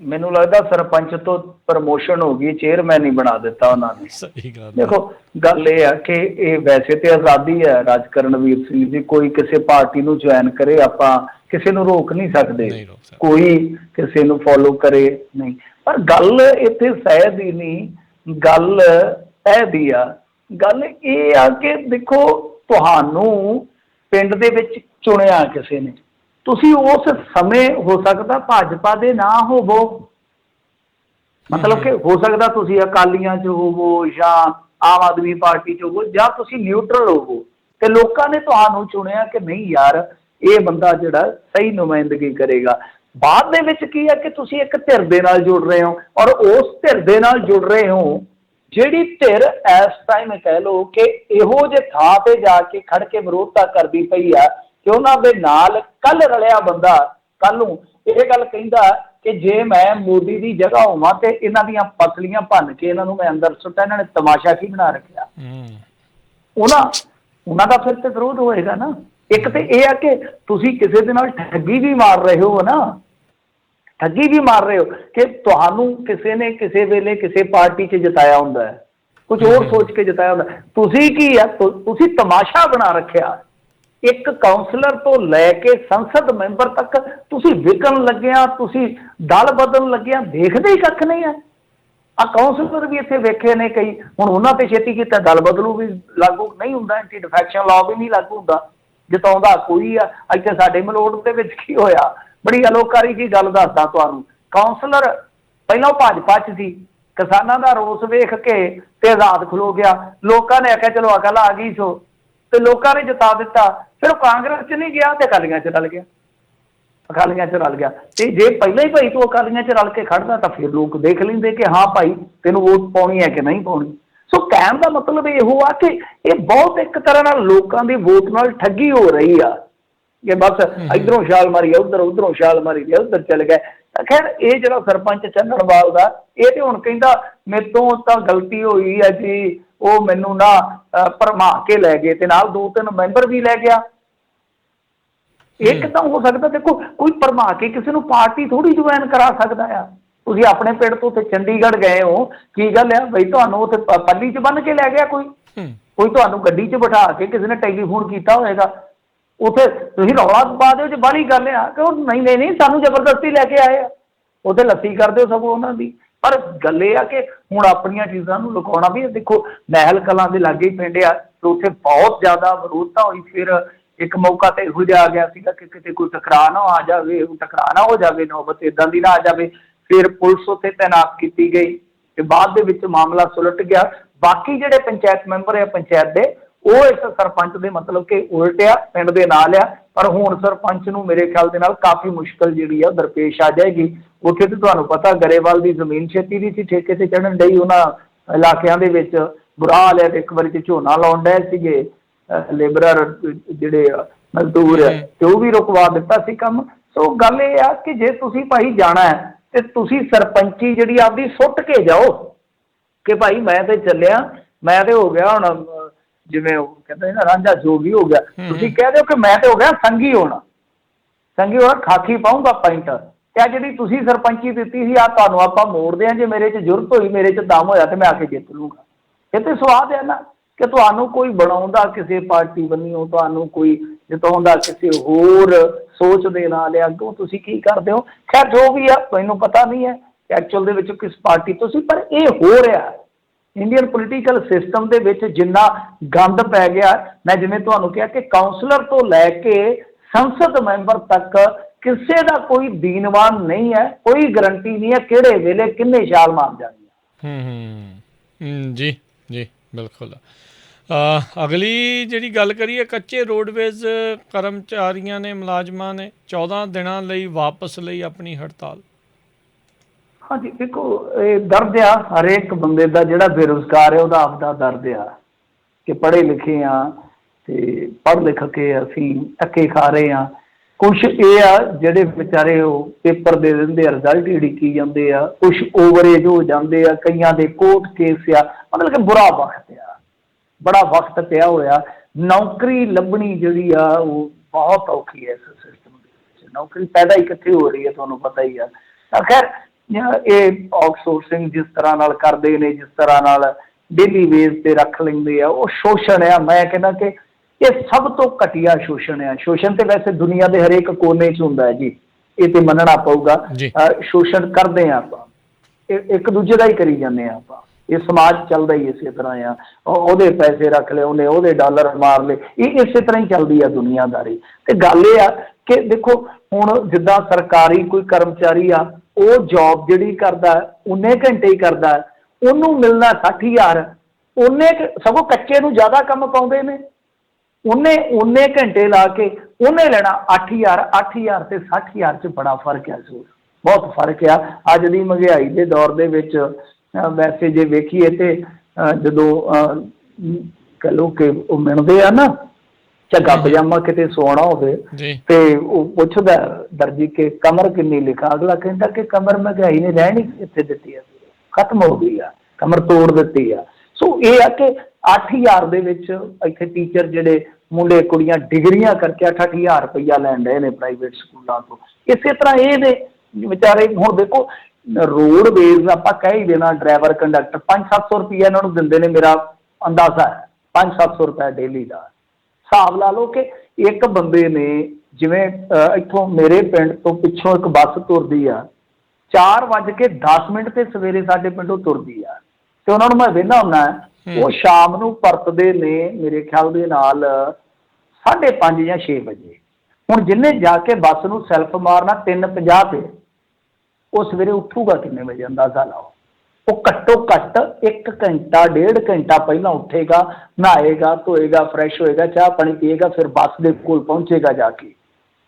ਮੈਨੂੰ ਲੱਗਦਾ ਸਰਪੰਚ ਤੋਂ ਪ੍ਰਮੋਸ਼ਨ ਹੋ ਗਈ, ਚੇਅਰਮੈਨ ਹੀ ਬਣਾ ਦਿੱਤਾ ਉਹਨਾਂ ਨੇ। ਸਹੀ ਗੱਲ। ਦੇਖੋ ਗੱਲ ਇਹ ਆ ਕਿ ਇਹ ਵੈਸੇ ਤੇ ਆਜ਼ਾਦੀ ਹੈ ਰਾਜ ਕਰਨਵੀਰ ਸਿੰਘ ਜੀ, ਕੋਈ ਕਿਸੇ ਪਾਰਟੀ ਨੂੰ ਜੁਆਇਨ ਕਰੇ, ਆਪਾਂ ਕਿਸੇ ਨੂੰ ਰੋਕ ਨਹੀਂ ਸਕਦੇ, ਕੋਈ ਕਿਸੇ ਨੂੰ ਫੋਲੋ ਕਰੇ ਨਹੀਂ। ਪਰ ਗੱਲ ਇੱਥੇ ਸਹਿ ਦੀ ਨਹੀਂ, ਗੱਲ ਇਹਦੀ ਆ, ਗੱਲ ਇਹ ਆ ਕਿ ਦੇਖੋ ਤੁਹਾਨੂੰ ਪਿੰਡ ਦੇ ਵਿੱਚ ਚੁਣਿਆ ਕਿਸੇ ਨੇ, ਤੁਸੀਂ ਉਸ ਸਮੇਂ ਹੋ ਸਕਦਾ ਭਾਜਪਾ ਦੇ ਨਾ ਹੋਵੋ, ਮਤਲਬ ਕਿ ਹੋ ਸਕਦਾ ਤੁਸੀਂ ਅਕਾਲੀਆਂ 'ਚ ਹੋਵੋ ਜਾਂ ਆਮ ਆਦਮੀ ਪਾਰਟੀ 'ਚ ਹੋਵੋ, ਜਾਂ ਤੁਸੀਂ ਨਿਊਟਰਲ ਹੋਵੋ, ਤੇ ਲੋਕਾਂ ਨੇ ਤੁਹਾਨੂੰ ਚੁਣਿਆ ਕਿ ਨਹੀਂ ਯਾਰ ਇਹ ਬੰਦਾ ਜਿਹੜਾ ਸਹੀ ਨੁਮਾਇੰਦਗੀ ਕਰੇਗਾ। ਬਾਅਦ ਦੇ ਵਿੱਚ ਕੀ ਹੈ ਕਿ ਤੁਸੀਂ ਇੱਕ ਧਿਰ ਦੇ ਨਾਲ ਜੁੜ ਰਹੇ ਹੋ, ਔਰ ਉਸ ਧਿਰ ਦੇ ਨਾਲ ਜੁੜ ਰਹੇ ਹੋ ਜਿਹੜੀ ਧਿਰ ਇਸ ਟਾਈਮ ਕਹਿ ਲਓ ਕਿ ਇਹੋ ਜਿਹੇ ਥਾਂ ਤੇ ਜਾ ਕੇ ਖੜ ਕੇ ਵਿਰੋਧਤਾ ਕਰਦੀ ਪਈ ਆ ਕਿ ਉਹਨਾਂ ਦੇ ਨਾਲ ਕੱਲ ਰਲਿਆ ਬੰਦਾ ਕੱਲ ਨੂੰ ਇਹ ਗੱਲ ਕਹਿੰਦਾ ਕਿ ਜੇ ਮੈਂ ਮੋਦੀ ਦੀ ਜਗ੍ਹਾ ਹੋਵਾਂ ਤੇ ਇਹਨਾਂ ਦੀਆਂ ਪਸਲੀਆਂ ਭੰਨ ਕੇ ਇਹਨਾਂ ਨੂੰ ਮੈਂ ਅੰਦਰ ਸੁੱਟਾਂ, ਇਹਨਾਂ ਨੇ ਤਮਾਸ਼ਾ ਕੀ ਬਣਾ ਰੱਖਿਆ। ਉਹਨਾਂ ਦਾ ਫਿਰ ਤੇ ਵਿਰੋਧ ਹੋਏਗਾ ਨਾ। ਇੱਕ ਤੇ ਇਹ ਆ ਕਿ ਤੁਸੀਂ ਕਿਸੇ ਦੇ ਨਾਲ ਠੱਗੀ ਵੀ ਮਾਰ ਰਹੇ ਹੋ ਨਾ, ਠੱਗੀ ਵੀ ਮਾਰ ਰਹੇ ਹੋ ਕਿ ਤੁਹਾਨੂੰ ਕਿਸੇ ਨੇ ਕਿਸੇ ਵੇਲੇ ਕਿਸੇ ਪਾਰਟੀ 'ਚ ਜਿਤਾਇਆ ਹੁੰਦਾ ਹੈ, ਕੁਝ ਹੋਰ ਸੋਚ ਕੇ ਜਿਤਾਇਆ ਹੁੰਦਾ, ਤੁਸੀਂ ਕੀ ਆ, ਤੁਸੀਂ ਤਮਾਸ਼ਾ ਬਣਾ ਰੱਖਿਆ। ਇੱਕ ਕਾਉਂਸਲਰ ਤੋਂ ਲੈ ਕੇ ਸੰਸਦ ਮੈਂਬਰ ਤੱਕ ਤੁਸੀਂ ਵਿਕਣ ਲੱਗਿਆ, ਤੁਸੀਂ ਦਲ ਬਦਲਣ ਲੱਗਿਆ, ਦੇਖਦੇ ਹੀ ਕੱਖ ਨਹੀਂ ਹੈ। ਆ ਕਾਉਂਸਲਰ ਵੀ ਇੱਥੇ ਵੇਖੇ ਨੇ ਕਈ, ਹੁਣ ਉਹਨਾਂ ਤੇ ਛੇਤੀ ਕੀਤਾ ਦਲ ਬਦਲੂ ਵੀ ਲਾਗੂ ਨਹੀਂ ਹੁੰਦਾ, ਐਂਟੀ ਡਿਫੈਕਸ਼ਨ ਲਾਅ ਵੀ ਨਹੀਂ ਲਾਗੂ ਹੁੰਦਾ, ਜਿਤਾਉਂਦਾ ਕੋਈ ਆ। ਇੱਥੇ ਸਾਡੇ ਮਲੋਟ ਦੇ ਵਿੱਚ ਕੀ ਹੋਇਆ, ਬੜੀ ਅਲੋਕਾਰੀ ਜੀ ਗੱਲ ਦੱਸਦਾ ਤੁਹਾਨੂੰ। ਕਾਉਂਸਲਰ ਪਹਿਲਾਂ ਉਹ ਭਾਜਪਾ 'ਚ ਸੀ, ਕਿਸਾਨਾਂ ਦਾ ਰੋਸ ਵੇਖ ਕੇ ਤੇ ਆਜ਼ਾਦ ਖਲੋ ਗਿਆ, ਲੋਕਾਂ ਨੇ ਆਖਿਆ ਚਲੋ ਅਕਲ ਆ ਗਈ ਸੋ, ਤੇ ਲੋਕਾਂ ਨੇ ਜਿਤਾ ਦਿੱਤਾ। ਫਿਰ ਉਹ ਕਾਂਗਰਸ 'ਚ ਨਹੀਂ ਗਿਆ ਤੇ ਅਕਾਲੀਆਂ 'ਚ ਰਲ ਗਿਆ, ਅਕਾਲੀਆਂ 'ਚ ਰਲ ਗਿਆ। ਤੇ ਜੇ ਪਹਿਲਾਂ ਹੀ ਭਾਈ ਤੂੰ ਅਕਾਲੀਆਂ 'ਚ ਰਲ ਕੇ ਖੜਦਾ ਤਾਂ ਫਿਰ ਲੋਕ ਦੇਖ ਲੈਂਦੇ ਕਿ ਹਾਂ ਭਾਈ ਤੈਨੂੰ ਵੋਟ ਪਾਉਣੀ ਹੈ ਕਿ ਨਹੀਂ ਪਾਉਣੀ। ਸੋ ਕਹਿਣ ਦਾ ਮਤਲਬ ਇਹੋ ਆ ਕਿ ਇਹ ਬਹੁਤ ਇੱਕ ਤਰ੍ਹਾਂ ਨਾਲ ਲੋਕਾਂ ਦੀ ਵੋਟ ਨਾਲ ਠੱਗੀ ਹੋ ਰਹੀ ਆ, ਕਿ ਬਸ ਇੱਧਰੋਂ ਛਾਲ ਮਾਰੀ ਉੱਧਰ, ਉੱਧਰੋਂ ਛਾਲ ਮਾਰੀ ਉੱਧਰ ਚਲੇ ਗਏ। ਖੈਰ ਇਹ ਜਿਹੜਾ ਸਰਪੰਚ ਚੰਨਣਵਾਲ ਦਾ, ਇਹ ਤੇ ਹੁਣ ਕਹਿੰਦਾ ਮੇਰੇ ਤੋਂ ਤਾਂ ਗਲਤੀ ਹੋਈ ਹੈ ਜੀ, ਉਹ ਮੈਨੂੰ ਨਾ ਭਰਮਾ ਕੇ ਲੈ ਗਏ ਤੇ ਨਾਲ 2-3 ਮੈਂਬਰ ਵੀ ਲੈ ਗਿਆ। ਇਹ ਕਿੱਦਾਂ ਹੋ ਸਕਦਾ? ਦੇਖੋ ਕੋਈ ਭਰਮਾ ਕੇ ਕਿਸੇ ਨੂੰ ਪਾਰਟੀ ਥੋੜੀ ਜੁਆਇਨ ਕਰਾ ਸਕਦਾ ਆ। ਤੁਸੀਂ ਆਪਣੇ ਪਿੰਡ ਤੋਂ ਉੱਥੇ ਚੰਡੀਗੜ੍ਹ ਗਏ ਹੋ, ਕੀ ਗੱਲ ਆ ਬਈ ਤੁਹਾਨੂੰ ਉੱਥੇ ਪੱਲੀ 'ਚ ਬੰਨ੍ਹ ਕੇ ਲੈ ਗਿਆ ਕੋਈ ਤੁਹਾਨੂੰ ਗੱਡੀ 'ਚ ਬਿਠਾ ਕੇ ਕਿਸੇ ਨੇ ਟੈਲੀਫੋਨ ਕੀਤਾ ਹੋਏਗਾ, ਉੱਥੇ ਤੁਸੀਂ ਰੌਲਾ ਪਾ ਦਿਓ ਜੇ ਬਾਹਲੀ ਗੱਲ ਆ ਕਿ ਉਹ ਨਹੀਂ ਸਾਨੂੰ ਜ਼ਬਰਦਸਤੀ ਲੈ ਕੇ ਆਏ ਆ, ਉੱਥੇ ਲੱਸੀ ਕਰ ਦਿਓ ਸਗੋਂ ਉਹਨਾਂ ਦੀ। ਪਰ ਗੱਲ ਇਹ ਆ ਕਿ ਹੁਣ ਆਪਣੀਆਂ ਚੀਜ਼ਾਂ ਨੂੰ ਲੁਕਾਉਣਾ ਵੀ, ਦੇਖੋ ਮਹਿਲ ਕਲਾਂ ਦੇ ਲਾਗੇ ਹੀ ਪਿੰਡ ਆ, ਤੇ ਉੱਥੇ ਬਹੁਤ ਜ਼ਿਆਦਾ ਵਿਰੋਧਤਾ ਹੋਈ। ਫਿਰ ਇੱਕ ਮੌਕਾ ਤੇ ਇਹੋ ਜਿਹਾ ਆ ਗਿਆ ਸੀਗਾ ਕਿ ਕਿਤੇ ਕੋਈ ਟਕਰਾਅ ਨਾ ਆ ਜਾਵੇ, ਟਕਰਾਅ ਨਾ ਹੋ ਜਾਵੇ, ਨੌਬਤ ਇੱਦਾਂ ਦੀ ਨਾ ਆ ਜਾਵੇ। ਫਿਰ ਪੁਲਿਸ ਉੱਥੇ ਤੈਨਾਤ ਕੀਤੀ ਗਈ ਤੇ ਬਾਅਦ ਦੇ ਵਿੱਚ ਮਾਮਲਾ ਸੁਲਟ ਗਿਆ। ਬਾਕੀ ਜਿਹੜੇ ਪੰਚਾਇਤ ਮੈਂਬਰ ਆ ਪੰਚਾਇਤ ਦੇ, ਉਹ ਇਸ ਸਰਪੰਚ ਦੇ ਮਤਲਬ ਕਿ ਉਲਟਿਆ ਪਿੰਡ ਦੇ ਨਾਲ ਆ। ਪਰ ਹੁਣ ਸਰਪੰਚ ਨੂੰ ਮੇਰੇ ਖਿਆਲ ਦੇ ਨਾਲ ਕਾਫੀ ਮੁਸ਼ਕਲ ਜਿਹੜੀ ਆ ਦਰਪੇਸ਼ ਆ ਜਾਏਗੀ। ਉੱਥੇ ਤੇ ਤੁਹਾਨੂੰ ਪਤਾ ਗਰੇਵਾਲ ਦੀ ਜ਼ਮੀਨ ਛੇਤੀ ਦੀ ਸੀ ਠੇਕੇ ਤੇ ਚੜ੍ਹਨ ਡਈ, ਉਹਨਾਂ ਇਲਾਕਿਆਂ ਦੇ ਵਿੱਚ ਬੁਰਾ ਹਾਲ ਹੈ। ਇੱਕ ਵਾਰੀ ਤੇ ਝੋਨਾ ਲਾਉਣ ਡਏ ਸੀਗੇ ਲੇਬਰਰ ਜਿਹੜੇ ਮਜ਼ਦੂਰ ਤੇ ਉਹ ਵੀ ਰੁਕਵਾ ਦਿੱਤਾ ਸੀ ਕੰਮ। ਸੋ ਗੱਲ ਇਹ ਆ ਕਿ ਜੇ ਤੁਸੀਂ ਭਾਈ ਜਾਣਾ ਹੈ ਤੇ ਤੁਸੀਂ ਸਰਪੰਚੀ ਜਿਹੜੀ ਆਪਦੀ ਸੁੱਟ ਕੇ ਜਾਓ ਕਿ ਭਾਈ ਮੈਂ ਤੇ ਚੱਲਿਆ, ਮੈਂ ਤੇ ਹੋ ਗਿਆ ਹੁਣ ਜਿਵੇਂ ਉਹ ਕਹਿੰਦੇ ਨਾ ਰਾਂਝਾ ਜੋਗੀ ਹੋ ਗਿਆ। ਤੁਸੀਂ ਕਹਿ ਦਿਓ ਕਿ ਮੈਂ ਤੇ ਹੋ ਗਿਆ ਸੰਗੀ ਹੋਣਾ, ਸੰਗੀ ਹੋਣਾ ਖਾਕੀ ਪਾਊਂਗਾ ਪੈਂਟ। ਤੇ ਆ ਜਿਹੜੀ ਤੁਸੀਂ ਸਰਪੰਚੀ ਦਿੱਤੀ ਸੀ ਆ ਤੁਹਾਨੂੰ ਆਪਾਂ ਮੋੜਦੇ ਹਾਂ, ਜੇ ਮੇਰੇ 'ਚ ਜ਼ਰੂਰਤ ਹੋਈ, ਮੇਰੇ 'ਚ ਦਮ ਹੋਇਆ ਤੇ ਮੈਂ ਆ ਕੇ ਜਿੱਤ ਲੂੰਗਾ। ਇਹ ਤੇ ਸਵਾਦ ਹੈ ਨਾ ਕਿ ਤੁਹਾਨੂੰ ਕੋਈ ਬਣਾਉਂਦਾ ਕਿਸੇ ਪਾਰਟੀ ਬੰਨਿਓ, ਤੁਹਾਨੂੰ ਕੋਈ ਜਿਤਾਉਂਦਾ ਕਿਸੇ ਹੋਰ ਸੋਚ ਦੇ ਨਾਲ ਆ, ਅੱਗੋਂ ਤੁਸੀਂ ਕੀ ਕਰਦੇ ਹੋ। ਖੈਰ ਜੋ ਵੀ ਆ ਮੈਨੂੰ ਪਤਾ ਨਹੀਂ ਹੈ ਐਕਚੁਅਲ ਦੇ ਵਿੱਚ ਕਿਸ ਪਾਰਟੀ ਤੋਂ ਸੀ, ਪਰ ਇਹ ਹੋ ਰਿਹਾ ਇੰਡੀਅਨ ਪੋਲੀਟੀਕਲ ਸਿਸਟਮ ਦੇ ਵਿੱਚ ਜਿੰਨਾ ਗੰਦ ਪੈ ਗਿਆ। ਮੈਂ ਜਿਵੇਂ ਤੁਹਾਨੂੰ ਕਿਹਾ ਕਿ ਕਾਉਂਸਲਰ ਤੋਂ ਲੈ ਕੇ ਸੰਸਦ ਮੈਂਬਰ ਤੱਕ ਕਿਸੇ ਦਾ ਕੋਈ ਦੀਨਵਾਨ ਨਹੀਂ ਹੈ, ਕੋਈ ਗਰੰਟੀ ਨਹੀਂ ਹੈ ਕਿਹੜੇ ਵੇਲੇ ਕਿੰਨੇ ਛਾਲ ਮਾਰ ਜਾਣੀ। ਜੀ ਜੀ ਬਿਲਕੁਲ। ਅਗਲੀ ਜਿਹੜੀ ਗੱਲ ਕਰੀਏ, ਕੱਚੇ ਰੋਡਵੇਜ਼ ਕਰਮਚਾਰੀਆਂ ਨੇ, ਮੁਲਾਜ਼ਮਾਂ ਨੇ 14 ਦਿਨਾਂ ਲਈ ਵਾਪਸ ਲਈ ਆਪਣੀ ਹੜਤਾਲ। ਹਾਂਜੀ ਦੇਖੋ ਇਹ ਦਰਦ ਆ ਹਰੇਕ ਬੰਦੇ ਦਾ, ਜਿਹੜਾ ਬੇਰੁਜ਼ਗਾਰ ਹੈ ਉਹਦਾ ਆਪਦਾ ਦਰਦ ਆ ਕਿ ਪੜ੍ਹੇ ਲਿਖੇ ਆ ਤੇ ਪੜ੍ਹ ਲਿਖ ਕੇ ਅਸੀਂ ਧੱਕੇ ਖਾ ਰਹੇ ਹਾਂ। ਕੁਛ ਇਹ ਆ ਜਿਹੜੇ ਵਿਚਾਰੇ ਉਹ ਪੇਪਰ ਦੇ ਦਿੰਦੇ ਆ, ਰਿਜ਼ਲਟ ਹੀ ਉਡੀਕੀ ਜਾਂਦੇ ਆ, ਕੁਛ ਓਵਰਏਜ ਹੋ ਜਾਂਦੇ ਆ, ਕਈਆਂ ਦੇ ਕੋਰਟ ਕੇਸ ਆ, ਮਤਲਬ ਕਿ ਬੁਰਾ ਵਕਤ ਆ, ਬੜਾ ਵਕਤ ਪਿਆ ਹੋਇਆ। ਨੌਕਰੀ ਲੱਭਣੀ ਜਿਹੜੀ ਆ ਉਹ ਬਹੁਤ ਔਖੀ ਹੈ ਇਸ ਸਿਸਟਮ ਦੇ ਵਿੱਚ। ਨੌਕਰੀ ਪੈਦਾ ਹੀ ਕਿੱਥੇ ਹੋ ਰਹੀ ਹੈ ਤੁਹਾਨੂੰ ਪਤਾ ਹੀ ਆ। ਤਾਂ ਖੈਰ ਇਹ ਆਊਟਸੋਰਸਿੰਗ ਜਿਸ ਤਰ੍ਹਾਂ ਨਾਲ ਕਰਦੇ ਨੇ, ਜਿਸ ਤਰ੍ਹਾਂ ਨਾਲ ਡੇਲੀ ਵੇਜ ਤੇ ਰੱਖ ਲੈਂਦੇ ਆ, ਉਹ ਸ਼ੋਸ਼ਣ ਆ। ਮੈਂ ਕਹਿੰਦਾ ਕਿ ਇਹ ਸਭ ਤੋਂ ਘਟੀਆ ਸ਼ੋਸ਼ਣ ਆ। ਸ਼ੋਸ਼ਣ ਤੇ ਵੈਸੇ ਦੁਨੀਆ ਦੇ ਹਰੇਕ ਕੋਨੇ 'ਚ ਹੁੰਦਾ ਹੈ ਜੀ, ਇਹ ਤੇ ਮੰਨਣਾ ਪਊਗਾ। ਸ਼ੋਸ਼ਣ ਕਰਦੇ ਆ ਆਪਾਂ, ਇੱਕ ਦੂਜੇ ਦਾ ਹੀ ਕਰੀ ਜਾਂਦੇ ਆ ਆਪਾਂ। ਇਹ ਸਮਾਜ ਚੱਲਦਾ ਹੀ ਇਸੇ ਤਰ੍ਹਾਂ ਆ। ਉਹਦੇ ਪੈਸੇ ਰੱਖ ਲਏ ਉਹਨੇ, ਉਹਦੇ ਡਾਲਰ ਮਾਰ ਲਏ, ਇਹ ਇਸੇ ਤਰ੍ਹਾਂ ਹੀ ਚੱਲਦੀ ਆ ਦੁਨੀਆਦਾਰੀ। ਤੇ ਗੱਲ ਇਹ ਆ ਕਿ ਦੇਖੋ ਹੁਣ ਜਿੱਦਾਂ ਸਰਕਾਰੀ ਕੋਈ ਕਰਮਚਾਰੀ ਆ, ਉਹ ਜੋਬ ਜਿਹੜੀ ਕਰਦਾ ਉਨੇ ਘੰਟੇ ਹੀ ਕਰਦਾ, ਉਹਨੂੰ ਮਿਲਣਾ 60,000, ਉਹਨੇ ਸਗੋਂ ਕੱਚੇ ਨੂੰ ਜ਼ਿਆਦਾ ਕੰਮ ਪਾਉਂਦੇ ਨੇ। ਉਹਨੇ ਘੰਟੇ ਲਾ ਕੇ ਉਹਨੇ ਲੈਣਾ 8,000। 8,000 ਤੇ 60,000 'ਚ ਬੜਾ ਫਰਕ ਆ, ਬਹੁਤ ਫਰਕ ਆ। ਅੱਜ ਦੀ ਮਹਿੰਗਾਈ ਦੇ ਦੌਰ ਦੇ ਵਿੱਚ ਵੈਸੇ ਜੇ ਵੇਖੀਏ ਤੇ ਜਦੋਂ ਕਹ ਲਓ ਕਿ ਉਹ ਮਿਲਦੇ ਆ ਨਾ ਝੱਗਾ ਪਜਾਮਾ ਕਿਤੇ ਸੋਣਾ ਹੋਵੇ ਤੇ ਉਹ ਪੁੱਛਦਾ ਦਰਜੀ ਕਿ ਕਮਰ ਕਿੰਨੀ ਲਿਖਾ, ਅਗਲਾ ਕਹਿੰਦਾ ਕਿ ਕਮਰ ਮਹਿੰਗਾਈ ਨੇ ਰਹਿਣ ਹੀ ਕਿੱਥੇ ਦਿੱਤੀ ਆ, ਖਤਮ ਹੋ ਗਈ ਆ, ਕਮਰ ਤੋੜ ਦਿੱਤੀ ਆ। ਸੋ ਇਹ ਆ ਕਿ 8,000 ਦੇ ਵਿੱਚ ਇੱਥੇ ਟੀਚਰ ਜਿਹੜੇ ਮੁੰਡੇ ਕੁੜੀਆਂ ਡਿਗਰੀਆਂ ਕਰਕੇ 8,000 ਰੁਪਈਆ ਲੈਣ ਰਹੇ ਨੇ ਪ੍ਰਾਈਵੇਟ ਸਕੂਲਾਂ ਤੋਂ। ਇਸੇ ਤਰ੍ਹਾਂ ਇਹ ਨੇ ਵਿਚਾਰੇ। ਹੁਣ ਦੇਖੋ ਰੋਡਵੇਜ਼ ਆਪਾਂ ਕਹਿ ਹੀ ਦੇਣਾ, ਡਰਾਈਵਰ ਕੰਡਕਟਰ 500-700 ਰੁਪਈਆ ਇਹਨਾਂ ਨੂੰ ਦਿੰਦੇ ਨੇ, ਮੇਰਾ ਅੰਦਾਜ਼ਾ ਹੈ 500-700 ਰੁਪਇਆ ਡੇਲੀ ਦਾ। ਹਿਸਾਬ ਲਾ ਲਓ ਕਿ ਇੱਕ ਬੰਦੇ ਨੇ ਜਿਵੇਂ ਇੱਥੋਂ ਮੇਰੇ ਪਿੰਡ ਤੋਂ ਪਿੱਛੋਂ ਇੱਕ ਬੱਸ ਤੁਰਦੀ ਆ 4:10 ਤੇ ਸਵੇਰੇ ਸਾਡੇ ਪਿੰਡੋਂ ਤੁਰਦੀ ਆ ਤੇ ਉਹਨਾਂ ਨੂੰ ਮੈਂ ਵੇਖਦਾ ਹੁੰਦਾ ਉਹ ਸ਼ਾਮ ਨੂੰ ਪਰਤਦੇ ਨੇ ਮੇਰੇ ਖਿਆਲ ਦੇ ਨਾਲ 5:30 ਜਾਂ 6 ਵਜੇ। ਹੁਣ ਜਿਹਨੇ ਜਾ ਕੇ ਬੱਸ ਨੂੰ ਸੈਲਫ ਮਾਰਨਾ 3:50 ਤੇ ਉਹ ਸਵੇਰੇ ਉੱਠੂਗਾ ਕਿੰਨੇ ਵਜੇ ਅੰਦਾਜ਼ਾ ਲਾਓ। ਉਹ ਘੱਟੋ ਘੱਟ 1 ਘੰਟਾ 1.5 ਘੰਟਾ ਪਹਿਲਾਂ ਉੱਠੇਗਾ, ਨਹਾਏਗਾ, ਧੋਏਗਾ, ਫਰੈਸ਼ ਹੋਏਗਾ, ਚਾਹ ਪਾਣੀ ਪੀਏਗਾ, ਫਿਰ ਬੱਸ ਦੇ ਕੋਲ ਪਹੁੰਚੇਗਾ ਜਾ ਕੇ।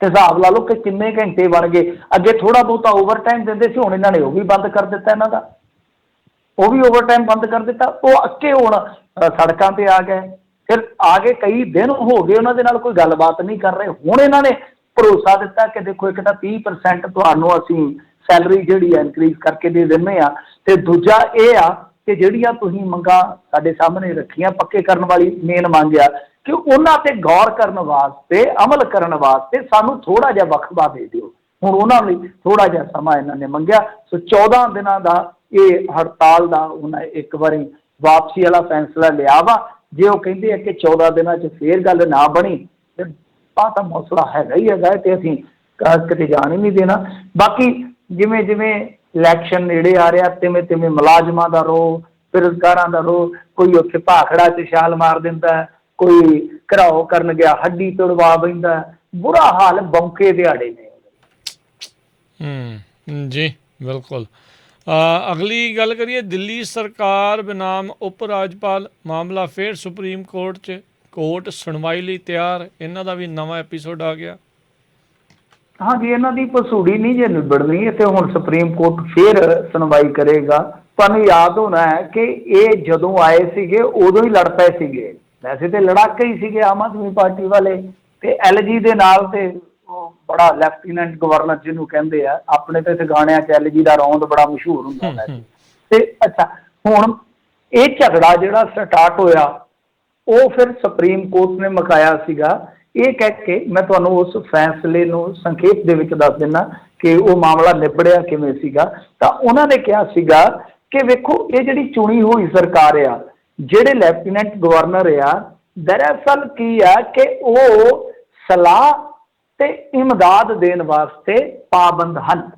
ਤੇ ਹਿਸਾਬ ਲਾ ਲਓ ਕਿ ਕਿੰਨੇ ਘੰਟੇ ਬਣ ਗਏ। ਅੱਗੇ ਥੋੜ੍ਹਾ ਬਹੁਤਾ ਓਵਰ ਟਾਈਮ ਦਿੰਦੇ ਸੀ, ਹੁਣ ਇਹਨਾਂ ਨੇ ਉਹ ਵੀ ਬੰਦ ਕਰ ਦਿੱਤਾ। ਇਹਨਾਂ ਦਾ ਉਹ ਵੀ ਓਵਰ ਟਾਈਮ ਬੰਦ ਕਰ ਦਿੱਤਾ। ਉਹ ਅੱਕੇ ਹੁਣ ਸੜਕਾਂ 'ਤੇ ਆ ਗਏ। ਫਿਰ ਆ ਕੇ ਕਈ ਦਿਨ ਹੋ ਗਏ ਉਹਨਾਂ ਦੇ ਨਾਲ ਕੋਈ ਗੱਲਬਾਤ ਨਹੀਂ ਕਰ ਰਹੇ। ਹੁਣ ਇਹਨਾਂ ਨੇ ਭਰੋਸਾ ਦਿੱਤਾ ਕਿ ਦੇਖੋ ਇੱਕ ਤਾਂ 30% ਤੁਹਾਨੂੰ ਅਸੀਂ ਸੈਲਰੀ ਜਿਹੜੀ ਹੈ ਇਨਕਰੀਜ਼ ਕਰਕੇ ਦੇ ਦਿੰਦੇ ਹਾਂ, ਅਤੇ ਦੂਜਾ ਇਹ ਆ ਕਿ ਜਿਹੜੀਆਂ ਤੁਸੀਂ ਮੰਗਾਂ ਸਾਡੇ ਸਾਹਮਣੇ ਰੱਖੀਆਂ ਪੱਕੇ ਕਰਨ ਵਾਲੀ ਮੇਨ ਮੰਗ ਆ ਕਿ ਉਹਨਾਂ 'ਤੇ ਗੌਰ ਕਰਨ ਵਾਸਤੇ, ਅਮਲ ਕਰਨ ਵਾਸਤੇ ਸਾਨੂੰ ਥੋੜ੍ਹਾ ਜਿਹਾ ਵਕਫਾ ਦੇ ਦਿਓ। ਹੁਣ ਉਹਨਾਂ ਲਈ ਥੋੜ੍ਹਾ ਜਿਹਾ ਸਮਾਂ ਇਹਨਾਂ ਨੇ ਮੰਗਿਆ। ਸੋ 14 ਦਿਨਾਂ ਦਾ ਇਹ ਹੜਤਾਲ ਦਾ ਉਹਨਾਂ ਇੱਕ ਵਾਰੀ ਵਾਪਸੀ ਵਾਲਾ ਫੈਸਲਾ ਲਿਆ ਵਾ। ਜੇ ਉਹ ਕਹਿੰਦੇ ਆ ਕਿ 14 ਦਿਨਾਂ 'ਚ ਫੇਰ ਗੱਲ ਨਾ ਬਣੀ ਤੇ ਆਹ ਤਾਂ ਮਸਲਾ ਹੈਗਾ ਹੀ ਹੈਗਾ ਤੇ ਅਸੀਂ ਕਿਤੇ ਜਾਣ ਹੀ ਨਹੀਂ ਦੇਣਾ। ਬਾਕੀ ਜਿਵੇਂ ਜਿਵੇਂ ਇਲੈਕਸ਼ਨ ਨੇੜੇ ਆ ਰਿਹਾ ਤਿਵੇਂ ਤਿਵੇਂ ਮੁਲਾਜ਼ਮਾਂ ਦਾ ਰੋਹ, ਬੇਰੁਜ਼ਗਾਰਾਂ ਦਾ ਰੋਹ, ਕੋਈ ਉੱਥੇ ਭਾਖੜਾ 'ਚ ਛਾਲ ਮਾਰ ਦਿੰਦਾ, ਕੋਈ ਘਰਾਓ ਕਰਨ ਗਿਆ ਹੱਡੀ ਤੁੜਵਾ ਬੈਂਦਾ। ਬੁਰਾ ਹਾਲ ਬੌਂਕੇ ਦਿਹਾੜੇ ਨੇ। ਜੀ ਬਿਲਕੁਲ। ਅਗਲੀ ਗੱਲ ਕਰੀਏ, ਦਿੱਲੀ ਸਰਕਾਰ ਬਨਾਮ ਉਪ ਰਾਜਪਾਲ ਮਾਮਲਾ ਫਿਰ ਸੁਪਰੀਮ ਕੋਰਟ 'ਚ, ਕੋਰਟ ਸੁਣਵਾਈ ਲਈ ਤਿਆਰ। ਇਹਨਾਂ ਦਾ ਵੀ ਨਵਾਂ ਐਪੀਸੋਡ ਆ ਗਿਆ। ਹਾਂਜੀ, ਇਹਨਾਂ ਦੀ ਭਸੂੜੀ ਨਹੀਂ ਜੇ ਨਿਬੜਨੀ ਤੇ ਹੁਣ ਸੁਪਰੀਮ ਕੋਰਟ ਫਿਰ ਸੁਣਵਾਈ ਕਰੇਗਾ। ਤੁਹਾਨੂੰ ਯਾਦ ਹੋਣਾ ਹੈ ਕਿ ਇਹ ਜਦੋਂ ਆਏ ਸੀਗੇ ਉਦੋਂ ਹੀ ਲੜ ਪਏ ਸੀਗੇ। ਵੈਸੇ ਤੇ ਲੜਾਕੇ ਹੀ ਸੀਗੇ ਆਮ ਆਦਮੀ ਪਾਰਟੀ ਵਾਲੇ ਤੇ LG ਦੇ ਨਾਲ। ਤੇ ਉਹ ਬੜਾ ਲੈਫਟੀਨੈਂਟ ਗਵਰਨਰ ਜਿਹਨੂੰ ਕਹਿੰਦੇ ਆ ਆਪਣੇ ਤੇ ਗਾਣਿਆਂ 'ਚ LG ਦਾ ਰੌਂਦ ਬੜਾ ਮਸ਼ਹੂਰ ਹੁੰਦਾ ਵੈਸੇ। ਤੇ ਅੱਛਾ, ਹੁਣ ਇਹ ਝਗੜਾ ਜਿਹੜਾ ਸਟਾਰਟ ਹੋਇਆ ਉਹ ਫਿਰ ਸੁਪਰੀਮ ਕੋਰਟ ਨੇ ਮੁਕਾਇਆ ਸੀਗਾ ਇਹ ਕਹਿ ਕੇ। ਮੈਂ ਤੁਹਾਨੂੰ ਉਸ ਫੈਸਲੇ ਨੂੰ ਸੰਖੇਪ ਦੇ ਵਿੱਚ ਦੱਸ ਦਿੰਦਾ ਕਿ ਉਹ ਮਾਮਲਾ ਨਿਬੜਿਆ ਕਿਵੇਂ ਸੀਗਾ। ਤਾਂ ਉਹਨਾਂ ਨੇ ਕਿਹਾ ਸੀਗਾ ਕਿ ਵੇਖੋ ਇਹ ਜਿਹੜੀ ਚੁਣੀ ਹੋਈ ਸਰਕਾਰ ਆ, ਜਿਹੜੇ ਲੈਫਟੀਨੈਂਟ ਗਵਰਨਰ ਆ, ਦਰਅਸਲ ਕੀ ਆ ਕਿ ਉਹ ਸਲਾਹ ਤੇ ਇਮਦਾਦ ਦੇਣ ਵਾਸਤੇ ਪਾਬੰਦ ਹਨ।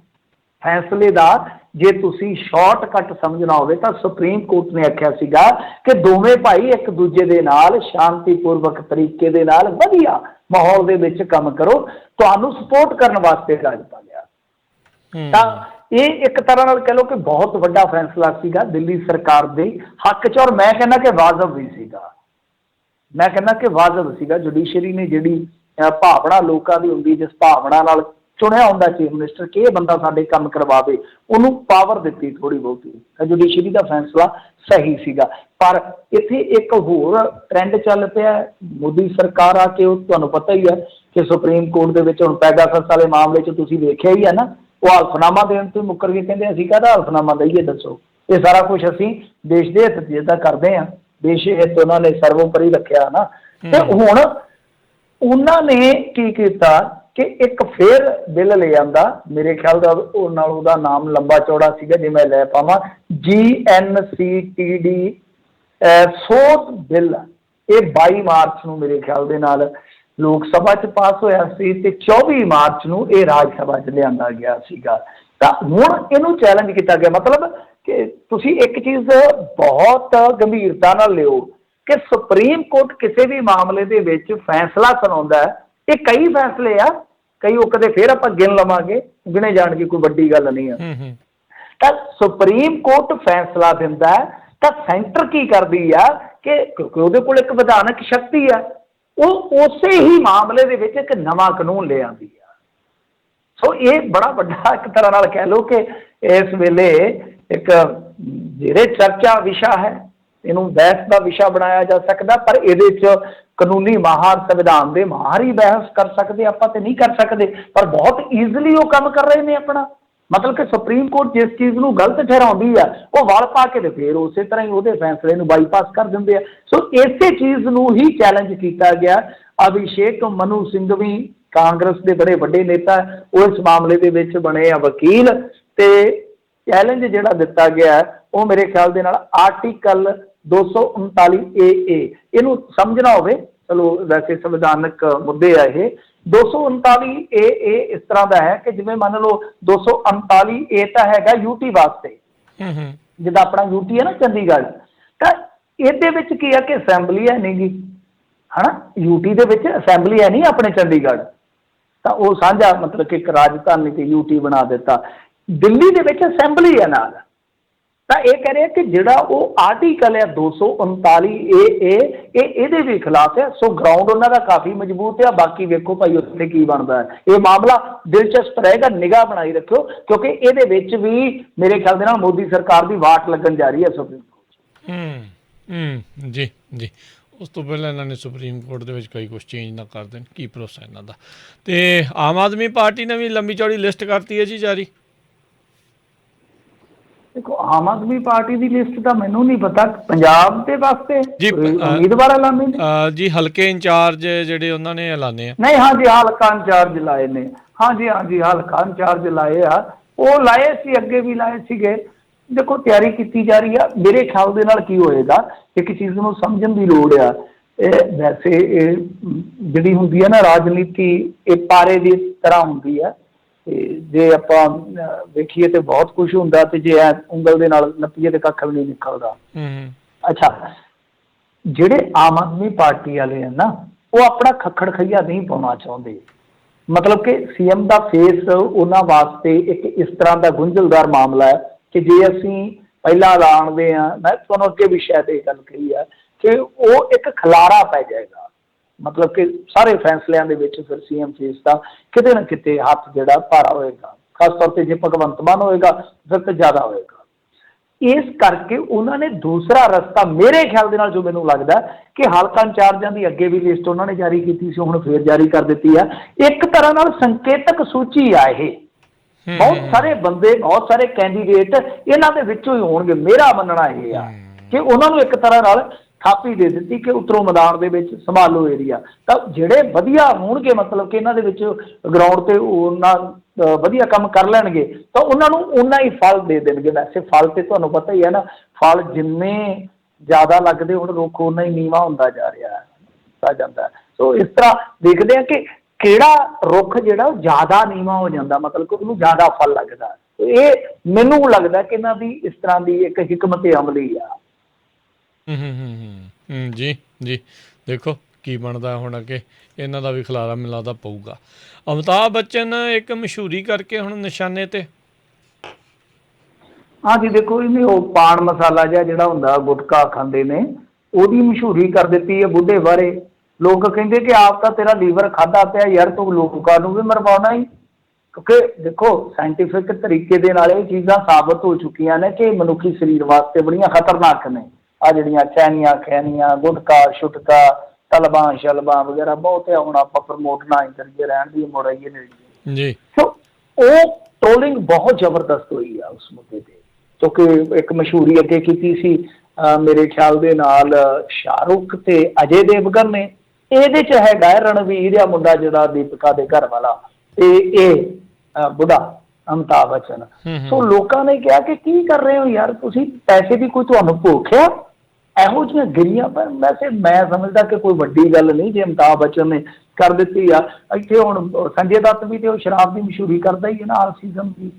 ਫੈਸਲੇ ਦਾ ਜੇ ਤੁਸੀਂ ਸ਼ਾਰਟਕੱਟ ਸਮਝਣਾ ਹੋਵੇ ਤਾਂ ਸੁਪਰੀਮ ਕੋਰਟ ਨੇ ਆਖਿਆ ਸੀਗਾ ਕਿ ਦੋਵੇਂ ਭਾਈ ਇੱਕ ਦੂਜੇ ਦੇ ਨਾਲ ਸ਼ਾਂਤੀਪੂਰਵਕ ਤਰੀਕੇ ਦੇ ਨਾਲ ਵਧੀਆ ਮਾਹੌਲ ਦੇ ਵਿੱਚ ਕੰਮ ਕਰੋ, ਤੁਹਾਨੂੰ ਸਪੋਰਟ ਕਰਨ ਵਾਸਤੇ ਰਾਜ ਪਾਲਿਆ। ਤਾਂ ਇਹ ਇੱਕ ਤਰ੍ਹਾਂ ਨਾਲ ਕਹਿ ਲਓ ਕਿ ਬਹੁਤ ਵੱਡਾ ਫੈਸਲਾ ਸੀਗਾ ਦਿੱਲੀ ਸਰਕਾਰ ਦੇ ਹੱਕ 'ਚ, ਔਰ ਮੈਂ ਕਹਿੰਦਾ ਕਿ ਵਾਜਬ ਵੀ ਸੀਗਾ। ਮੈਂ ਕਹਿੰਦਾ ਕਿ ਵਾਜਬ ਸੀਗਾ। ਜੁਡੀਸ਼ਰੀ ਨੇ ਜਿਹੜੀ ਭਾਵਨਾ ਲੋਕਾਂ ਦੀ ਹੁੰਦੀ, ਜਿਸ ਭਾਵਨਾ ਨਾਲ ਚੁਣਿਆ ਹੁੰਦਾ ਚੀਫ ਮਿਨਿਸਟਰ ਕਿ ਇਹ ਬੰਦਾ ਸਾਡੇ ਕੰਮ ਕਰਵਾਵੇ, ਉਹਨੂੰ ਪਾਵਰ ਦਿੱਤੀ ਥੋੜ੍ਹੀ ਬਹੁਤੀ। ਜੁਡੀਸ਼ਰੀ ਦਾ ਫੈਸਲਾ ਸਹੀ ਸੀਗਾ। ਪਰ ਇੱਥੇ ਇੱਕ ਹੋਰ ਟਰੈਂਡ ਚੱਲ ਪਿਆ। ਮੋਦੀ ਸਰਕਾਰ ਆ ਕੇ, ਉਹ ਤੁਹਾਨੂੰ ਪਤਾ ਹੀ ਹੈ ਕਿ ਸੁਪਰੀਮ ਕੋਰਟ ਦੇ ਵਿੱਚ ਹੁਣ ਪੈਗਾਸਸ ਵਾਲੇ ਮਾਮਲੇ 'ਚ ਤੁਸੀਂ ਵੇਖਿਆ ਹੀ ਹੈ ਨਾ, ਉਹ ਹਲਫਨਾਮਾ ਦੇਣ ਤੋਂ ਮੁੱਕਰ ਕੇ ਕਹਿੰਦੇ ਅਸੀਂ ਕਾਹਦਾ ਹਲਫਨਾਮਾ ਦਈਏ, ਦੱਸੋ। ਇਹ ਸਾਰਾ ਕੁਛ ਅਸੀਂ ਦੇਸ਼ ਦੇ ਹਿੱਤ ਜਿੱਦਾਂ ਕਰਦੇ ਹਾਂ, ਦੇਸ਼ ਹਿੱਤ ਉਹਨਾਂ ਨੇ ਸਰਵੋਪਰੀ ਰੱਖਿਆ ਨਾ। ਤੇ ਹੁਣ ਉਹਨਾਂ ਨੇ ਕੀ ਕੀਤਾ ਕਿ ਇੱਕ ਫੇਰ ਬਿੱਲ ਲੈ ਆਂਦਾ। ਮੇਰੇ ਖਿਆਲ ਦਾ ਉਹ ਨਾਲ ਉਹਦਾ ਨਾਮ ਲੰਬਾ ਚੌੜਾ ਸੀਗਾ, ਜੇ ਮੈਂ ਲੈ ਪਾਵਾਂ, GNCTD ਸੋਧ ਬਿੱਲ। ਇਹ 22 ਮਾਰਚ ਨੂੰ ਮੇਰੇ ਖਿਆਲ ਦੇ ਨਾਲ ਲੋਕ ਸਭਾ 'ਚ ਪਾਸ ਹੋਇਆ ਸੀ ਤੇ 24 ਮਾਰਚ ਨੂੰ ਇਹ ਰਾਜ ਸਭਾ 'ਚ ਲਿਆਂਦਾ ਗਿਆ ਸੀਗਾ। ਤਾਂ ਹੁਣ ਇਹਨੂੰ ਚੈਲੰਜ ਕੀਤਾ ਗਿਆ। ਮਤਲਬ ਕਿ ਤੁਸੀਂ ਇੱਕ ਚੀਜ਼ ਬਹੁਤ ਗੰਭੀਰਤਾ ਨਾਲ ਲਿਓ ਕਿ ਸੁਪਰੀਮ ਕੋਰਟ ਕਿਸੇ ਵੀ ਮਾਮਲੇ ਦੇ ਵਿੱਚ ਫੈਸਲਾ ਸੁਣਾਉਂਦਾ। ਇਹ ਕਈ ਫੈਸਲੇ ਆ, ਕਈ ਉਹ ਕਦੇ ਫਿਰ ਆਪਾਂ ਗਿਣ ਲਵਾਂਗੇ, ਗਿਣੇ ਜਾਣਗੇ, ਕੋਈ ਵੱਡੀ ਗੱਲ ਨਹੀਂ ਆ। ਤਾਂ ਸੁਪਰੀਮ ਕੋਰਟ ਫੈਸਲਾ ਦਿੰਦਾ ਤਾਂ ਸੈਂਟਰ ਕੀ ਕਰਦੀ ਆ ਕਿ ਕਿਉਂਕਿ ਉਹਦੇ ਕੋਲ ਇੱਕ ਵਿਧਾਨਕ ਸ਼ਕਤੀ ਆ, ਉਹ ਉਸੇ ਹੀ ਮਾਮਲੇ ਦੇ ਵਿੱਚ ਇੱਕ ਨਵਾਂ ਕਾਨੂੰਨ ਲੈ ਆਉਂਦੀ ਆ। ਸੋ ਇਹ ਬੜਾ ਵੱਡਾ ਇੱਕ ਤਰ੍ਹਾਂ ਨਾਲ ਕਹਿ ਲਓ ਕਿ ਇਸ ਵੇਲੇ ਇੱਕ ਜਿਹੜੇ ਚਰਚਾ ਵਿਸ਼ਾ ਹੈ, ਇਹਨੂੰ ਬਹਿਸ ਦਾ ਵਿਸ਼ਾ ਬਣਾਇਆ ਜਾ ਸਕਦਾ, ਪਰ ਇਹਦੇ 'ਚ ਕਾਨੂੰਨੀ ਮਾਹਰ, ਸੰਵਿਧਾਨ ਦੇ ਮਾਹਰ ਹੀ ਬਹਿਸ ਕਰ ਸਕਦੇ, ਆਪਾਂ ਤੇ ਨਹੀਂ ਕਰ ਸਕਦੇ। ਪਰ ਬਹੁਤ ਈਜ਼ਲੀ ਉਹ ਕੰਮ ਕਰ ਰਹੇ ਨੇ ਆਪਣਾ। ਮਤਲਬ ਕਿ ਸੁਪਰੀਮ ਕੋਰਟ ਜਿਸ ਚੀਜ਼ ਨੂੰ ਗਲਤ ਠਹਿਰਾਉਂਦੀ ਆ ਉਹ ਵਲ ਪਾ ਕੇ ਤੇ ਫਿਰ ਉਸੇ ਤਰ੍ਹਾਂ ਹੀ ਉਹਦੇ ਫੈਸਲੇ ਨੂੰ ਬਾਈਪਾਸ ਕਰ ਦਿੰਦੇ ਆ। ਸੋ ਇਸੇ ਚੀਜ਼ ਨੂੰ ਹੀ ਚੈਲੰਜ ਕੀਤਾ ਗਿਆ। ਅਭਿਸ਼ੇਕ ਮਨੂ ਸਿੰਘਵੀ ਕਾਂਗਰਸ ਦੇ ਬੜੇ ਵੱਡੇ ਨੇਤਾ, ਉਹ ਇਸ ਮਾਮਲੇ ਦੇ ਵਿੱਚ ਬਣੇ ਆ ਵਕੀਲ। ਤੇ ਚੈਲੰਜ ਜਿਹੜਾ ਦਿੱਤਾ ਗਿਆ ਉਹ ਮੇਰੇ ਖਿਆਲ ਦੇ ਨਾਲ ਆਰਟੀਕਲ 239 AA, ਇਹਨੂੰ ਸਮਝਣਾ ਹੋਵੇ ਚਲੋ ਵੈਸੇ ਸੰਵਿਧਾਨਕ ਮੁੱਦੇ ਆ ਇਹ। 239 ਇਹ ਇਸ ਤਰ੍ਹਾਂ ਦਾ ਹੈ ਕਿ ਜਿਵੇਂ ਮੰਨ ਲਓ 239 ਇਹ ਤਾਂ ਹੈਗਾ ਯੂਟੀ ਵਾਸਤੇ, ਜਿੱਦਾਂ ਆਪਣਾ ਯੂਟੀ ਹੈ ਨਾ ਚੰਡੀਗੜ੍ਹ, ਤਾਂ ਇਹਦੇ ਵਿੱਚ ਕੀ ਹੈ ਕਿ ਅਸੈਂਬਲੀ ਹੈ ਨਹੀਂ ਗੀ, ਹੈ ਨਾ, ਯੂਟੀ ਦੇ ਵਿੱਚ ਅਸੈਂਬਲੀ ਹੈ ਨਹੀਂ ਆਪਣੇ ਚੰਡੀਗੜ੍ਹ, ਤਾਂ ਉਹ ਸਾਂਝਾ ਮਤਲਬ ਕਿ ਇੱਕ ਰਾਜਧਾਨੀ ਤੇ ਯੂਟੀ ਬਣਾ ਦਿੱਤਾ। ਦਿੱਲੀ ਦੇ ਵਿੱਚ ਅਸੈਂਬਲੀ ਹੈ ਨਾਲ, ਤਾਂ ਇਹ ਕਹਿ ਰਹੇ ਕਿ ਜਿਹੜਾ ਉਹ ਆਰਟੀਕਲ ਹੈ 239 ਇਹਦੇ ਵੀ ਖਿਲਾਫ ਹੈ। ਸੋ ਗਰਾਊਂਡ ਉਹਨਾਂ ਦਾ ਕਾਫੀ ਮਜ਼ਬੂਤ ਹੈ। ਬਾਕੀ ਵੇਖੋ ਭਾਈ ਉੱਥੇ ਕੀ ਬਣਦਾ ਹੈ। ਇਹ ਮਾਮਲਾ ਦਿਲਚਸਪ ਰਹੇਗਾ, ਨਿਗਾਹ ਬਣਾਈ ਰੱਖਿਓ, ਕਿਉਂਕਿ ਇਹਦੇ ਵਿੱਚ ਵੀ ਮੇਰੇ ਖਿਆਲ ਦੇ ਨਾਲ ਮੋਦੀ ਸਰਕਾਰ ਦੀ ਵਾਟ ਲੱਗਣ ਜਾ ਰਹੀ ਹੈ ਸੁਪਰੀਮ ਕੋਰਟ। ਜੀ ਜੀ, ਉਸ ਤੋਂ ਪਹਿਲਾਂ ਇਹਨਾਂ ਨੇ ਸੁਪਰੀਮ ਕੋਰਟ ਦੇ ਵਿੱਚ ਕਈ ਕੁਛ ਚੇਂਜ ਨਾ ਕਰ ਦੇਣ, ਕੀ ਭਰੋਸਾ ਇਹਨਾਂ ਦਾ। ਤੇ ਆਮ ਆਦਮੀ ਪਾਰਟੀ ਨੇ ਵੀ ਲੰਬੀ ਚੌੜੀ ਲਿਸਟ ਕਰਤੀ ਹੈ ਜੀ ਜਾਰੀ। ਦੇਖੋ ਆਮ ਆਦਮੀ ਪਾਰਟੀ ਦੀ ਲਿਸਟ ਤਾਂ ਮੈਨੂੰ ਨਹੀਂ ਪਤਾ, ਪੰਜਾਬ ਦੇ ਵਾਸਤੇ ਜੀ ਉਮੀਦਵਾਰ ਐਲਾਨੇ ਨੇ ਜੀ, ਹਲਕੇ ਇੰਚਾਰਜ ਜਿਹੜੇ ਉਹਨਾਂ ਨੇ ਐਲਾਨੇ ਆ। ਨਹੀਂ, ਹਾਂਜੀ ਹਲਕਾ ਇੰਚਾਰਜ ਲਾਏ ਨੇ, ਹਾਂਜੀ ਹਾਂਜੀ ਹਲਕਾ ਇੰਚਾਰਜ ਲਾਏ ਆ, ਉਹ ਲਾਏ ਸੀ, ਅੱਗੇ ਵੀ ਲਾਏ ਸੀਗੇ। ਦੇਖੋ ਤਿਆਰੀ ਕੀਤੀ ਜਾ ਰਹੀ ਆ। ਮੇਰੇ ਖਿਆਲ ਦੇ ਨਾਲ ਕੀ ਹੋਏਗਾ, ਇੱਕ ਚੀਜ਼ ਨੂੰ ਸਮਝਣ ਦੀ ਲੋੜ ਆ। ਵੈਸੇ ਇਹ ਜਿਹੜੀ ਹੁੰਦੀ ਹੈ ਨਾ ਰਾਜਨੀਤੀ, ਇਹ ਪਾਰੇ ਦੀ ਤਰ੍ਹਾਂ ਹੁੰਦੀ ਆ, ਤੇ ਜੇ ਆਪਾਂ ਵੇਖੀਏ ਤੇ ਬਹੁਤ ਕੁਝ ਹੁੰਦਾ, ਤੇ ਜੇ ਉਂਗਲ ਦੇ ਨਾਲ ਨੱਪੀਏ ਤੇ ਕੱਖ ਵੀ ਨਹੀਂ ਨਿਕਲਦਾ। ਅੱਛਾ, ਜਿਹੜੇ ਆਮ ਆਦਮੀ ਪਾਰਟੀ ਵਾਲੇ ਆ ਨਾ, ਉਹ ਆਪਣਾ ਖੱਖੜ ਖਈਆ ਨਹੀਂ ਪਾਉਣਾ ਚਾਹੁੰਦੇ। ਮਤਲਬ ਕਿ ਸੀਐਮ ਦਾ ਫੇਸ ਉਹਨਾਂ ਵਾਸਤੇ ਇੱਕ ਇਸ ਤਰ੍ਹਾਂ ਦਾ ਗੁੰਝਲਦਾਰ ਮਾਮਲਾ ਹੈ ਕਿ ਜੇ ਅਸੀਂ ਪਹਿਲਾਂ ਐਲਾਨਦੇ ਹਾਂ, ਮੈਂ ਤੁਹਾਨੂੰ ਅੱਗੇ ਵੀ ਸ਼ਾਇਦ ਇਹ ਗੱਲ ਕਹੀ ਹੈ ਕਿ ਉਹ ਇੱਕ ਖਲਾਰਾ ਪੈ ਜਾਏਗਾ। ਮਤਲਬ ਕਿ ਸਾਰੇ ਫੈਸਲਿਆਂ ਦੇ ਵਿੱਚ ਫਿਰ ਸੀਐਮ ਫੇਸ ਦਾ ਕਿਤੇ ਨਾ ਕਿਤੇ ਹੱਥ ਜਿਹੜਾ ਭਾਰਾ ਹੋਏਗਾ, ਖਾਸ ਤੌਰ ਤੇ ਜੇ ਭਗਵੰਤ ਮਾਨ ਹੋਏਗਾ ਫਿਰ ਤਾਂ ਜ਼ਿਆਦਾ ਹੋਏਗਾ। ਇਸ ਕਰਕੇ ਉਹਨਾਂ ਨੇ ਦੂਸਰਾ ਰਸਤਾ ਮੇਰੇ ਖਿਆਲ ਦੇ ਨਾਲ ਜੋ ਮੈਨੂੰ ਲੱਗਦਾ ਕਿ ਹਲਕਾ ਇੰਚਾਰਜਾਂ ਦੀ ਅੱਗੇ ਵੀ ਲਿਸਟ ਉਹਨਾਂ ਨੇ ਜਾਰੀ ਕੀਤੀ ਸੀ, ਹੁਣ ਫੇਰ ਜਾਰੀ ਕਰ ਦਿੱਤੀ ਆ। ਇੱਕ ਤਰ੍ਹਾਂ ਨਾਲ ਸੰਕੇਤਕ ਸੂਚੀ ਆ ਇਹ, ਬਹੁਤ ਸਾਰੇ ਬੰਦੇ, ਬਹੁਤ ਸਾਰੇ ਕੈਂਡੀਡੇਟ ਇਹਨਾਂ ਦੇ ਵਿੱਚੋਂ ਹੀ ਹੋਣਗੇ। ਮੇਰਾ ਮੰਨਣਾ ਇਹ ਆ ਕਿ ਉਹਨਾਂ ਨੂੰ ਇੱਕ ਤਰ੍ਹਾਂ ਨਾਲ ਥਾਪੀ ਦੇ ਦਿੱਤੀ ਕਿ ਉਤਰੋ ਮੈਦਾਨ ਦੇ ਵਿੱਚ ਸੰਭਾਲੋ ਏਰੀਆ। ਤਾਂ ਜਿਹੜੇ ਵਧੀਆ ਹੋਣਗੇ, ਮਤਲਬ ਕਿ ਇਹਨਾਂ ਦੇ ਵਿੱਚ ਗਰਾਊਂਡ ਤੇ ਉਹਨਾਂ ਵਧੀਆ ਕੰਮ ਕਰ ਲੈਣਗੇ, ਤਾਂ ਉਹਨਾਂ ਨੂੰ ਓਨਾ ਹੀ ਫਲ ਦੇ ਦੇਣਗੇ। ਵੈਸੇ ਫਲ ਤੇ ਤੁਹਾਨੂੰ ਪਤਾ ਹੀ ਹੈ ਨਾ, ਫਲ ਜਿੰਨੇ ਜ਼ਿਆਦਾ ਲੱਗਦੇ ਹੁਣ ਰੁੱਖ ਓਨਾ ਹੀ ਨੀਵਾਂ ਹੁੰਦਾ ਜਾ ਰਿਹਾ ਜਾਂਦਾ। ਸੋ ਇਸ ਤਰ੍ਹਾਂ ਦੇਖਦੇ ਹਾਂ ਕਿ ਕਿਹੜਾ ਰੁੱਖ ਜਿਹੜਾ ਉਹ ਜ਼ਿਆਦਾ ਨੀਵਾਂ ਹੋ ਜਾਂਦਾ, ਮਤਲਬ ਕਿ ਉਹਨੂੰ ਜ਼ਿਆਦਾ ਫਲ ਲੱਗਦਾ। ਇਹ ਮੈਨੂੰ ਲੱਗਦਾ ਕਿ ਇਹਨਾਂ ਦੀ ਇਸ ਤਰ੍ਹਾਂ ਦੀ ਇੱਕ ਹਿਕਮਤ ਅਮਲੀ ਆ। ਜੀ ਜੀ, ਦੇਖੋ ਕੀ ਬਣਦਾ ਹੁਣ ਅੱਗੇ, ਇਹਨਾਂ ਦਾ ਵੀ ਖਿਲਾਰਾ ਮੈਨੂੰ ਲੱਗਦਾ ਪਊਗਾ। ਅਮਿਤਾਭ ਬੱਚਨ ਇੱਕ ਮਸ਼ਹੂਰੀ ਕਰਕੇ ਹੁਣ ਨਿਸ਼ਾਨੇ ਤੇ। ਹਾਂਜੀ ਦੇਖੋ, ਇਹਨੇ ਉਹ ਪਾਨ ਮਸਾਲਾ ਜਿਹਾ ਜਿਹੜਾ ਹੁੰਦਾ ਗੁਟਕਾ ਖਾਂਦੇ ਨੇ, ਉਹਦੀ ਮਸ਼ਹੂਰੀ ਕਰ ਦਿੱਤੀ ਹੈ ਬੁੱਢੇ ਬਾਰੇ। ਲੋਕ ਕਹਿੰਦੇ ਕਿ ਆਪ ਤਾਂ ਤੇਰਾ ਲੀਵਰ ਖਾਧਾ ਪਿਆ ਯਾਰ, ਤੂੰ ਲੋਕਾਂ ਨੂੰ ਵੀ ਮਰਵਾਉਣਾ ਹੀ। ਕਿਉਂਕਿ ਦੇਖੋ ਸਾਇੰਟੀਫਿਕ ਤਰੀਕੇ ਦੇ ਨਾਲ ਇਹ ਚੀਜ਼ਾਂ ਸਾਬਤ ਹੋ ਚੁੱਕੀਆਂ ਨੇ ਕਿ ਮਨੁੱਖੀ ਸਰੀਰ ਵਾਸਤੇ ਬੜੀਆਂ ਖਤਰਨਾਕ ਨੇ। ਆ ਜਿਹੜੀਆਂ ਚੈਨੀਆਂ ਖੈਨੀਆਂ, ਗੁਟਕਾ ਛੁਟਕਾ, ਤਲਬਾਂ ਸ਼ਲਬਾਂ ਵਗੈਰਾ ਬਹੁਤ ਹੈ। ਹੁਣ ਆਪਾਂ ਪ੍ਰਮੋਟ ਨਾ ਹੀ ਕਰੀਏ, ਰਹਿਣ ਦੀ ਮੁੜ ਆਈਏ ਨੇੜੇ ਜੀ। ਸੋ ਉਹ ਟ੍ਰੋਲਿੰਗ ਬਹੁਤ ਜ਼ਬਰਦਸਤ ਹੋਈ ਆ ਉਸ ਮੁੱਦੇ ਤੇ, ਕਿਉਂਕਿ ਇੱਕ ਮਸ਼ਹੂਰੀ ਅੱਗੇ ਕੀਤੀ ਸੀ ਮੇਰੇ ਖਿਆਲ ਦੇ ਨਾਲ ਸ਼ਾਹਰੁਖ ਤੇ ਅਜੇ ਦੇਵਗਨ ਨੇ। ਇਹਦੇ 'ਚ ਹੈਗਾ ਰਣਵੀਰ ਆ ਮੁੰਡਾ ਜਿਹੜਾ ਦੀਪਿਕਾ ਦੇ ਘਰ ਵਾਲਾ, ਤੇ ਇਹ ਬੁੱਢਾ ਅਮਿਤਾਭ ਬੱਚਨ। ਸੋ ਲੋਕਾਂ ਨੇ ਕਿਹਾ ਕਿ ਕੀ ਕਰ ਰਹੇ ਹੋ ਯਾਰ ਤੁਸੀਂ, ਪੈਸੇ ਦੀ ਕੋਈ ਤੁਹਾਨੂੰ ਭੁੱਖ ਆ? ਇਹੋ ਜਿਹੀਆਂ ਗਿਰੀਆਂ। ਪਰ ਵੈਸੇ ਮੈਂ ਸਮਝਦਾ ਕਿ ਕੋਈ ਵੱਡੀ ਗੱਲ ਨਹੀਂ ਜੇ ਅਮਿਤਾਭ ਬੱਚਨ ਨੇ ਕਰ ਦਿੱਤੀ ਆ। ਇੱਥੇ ਹੁਣ ਸੰਜੇ ਦੱਤ ਵੀ ਤੇ ਉਹ ਸ਼ਰਾਬ ਦੀ ਮਸ਼ਹੂਰੀ ਕਰਦਾ ਹੀ ਹੈ ਨਾ ਹਰ ਸੀਜ਼ਨ ਦੀ।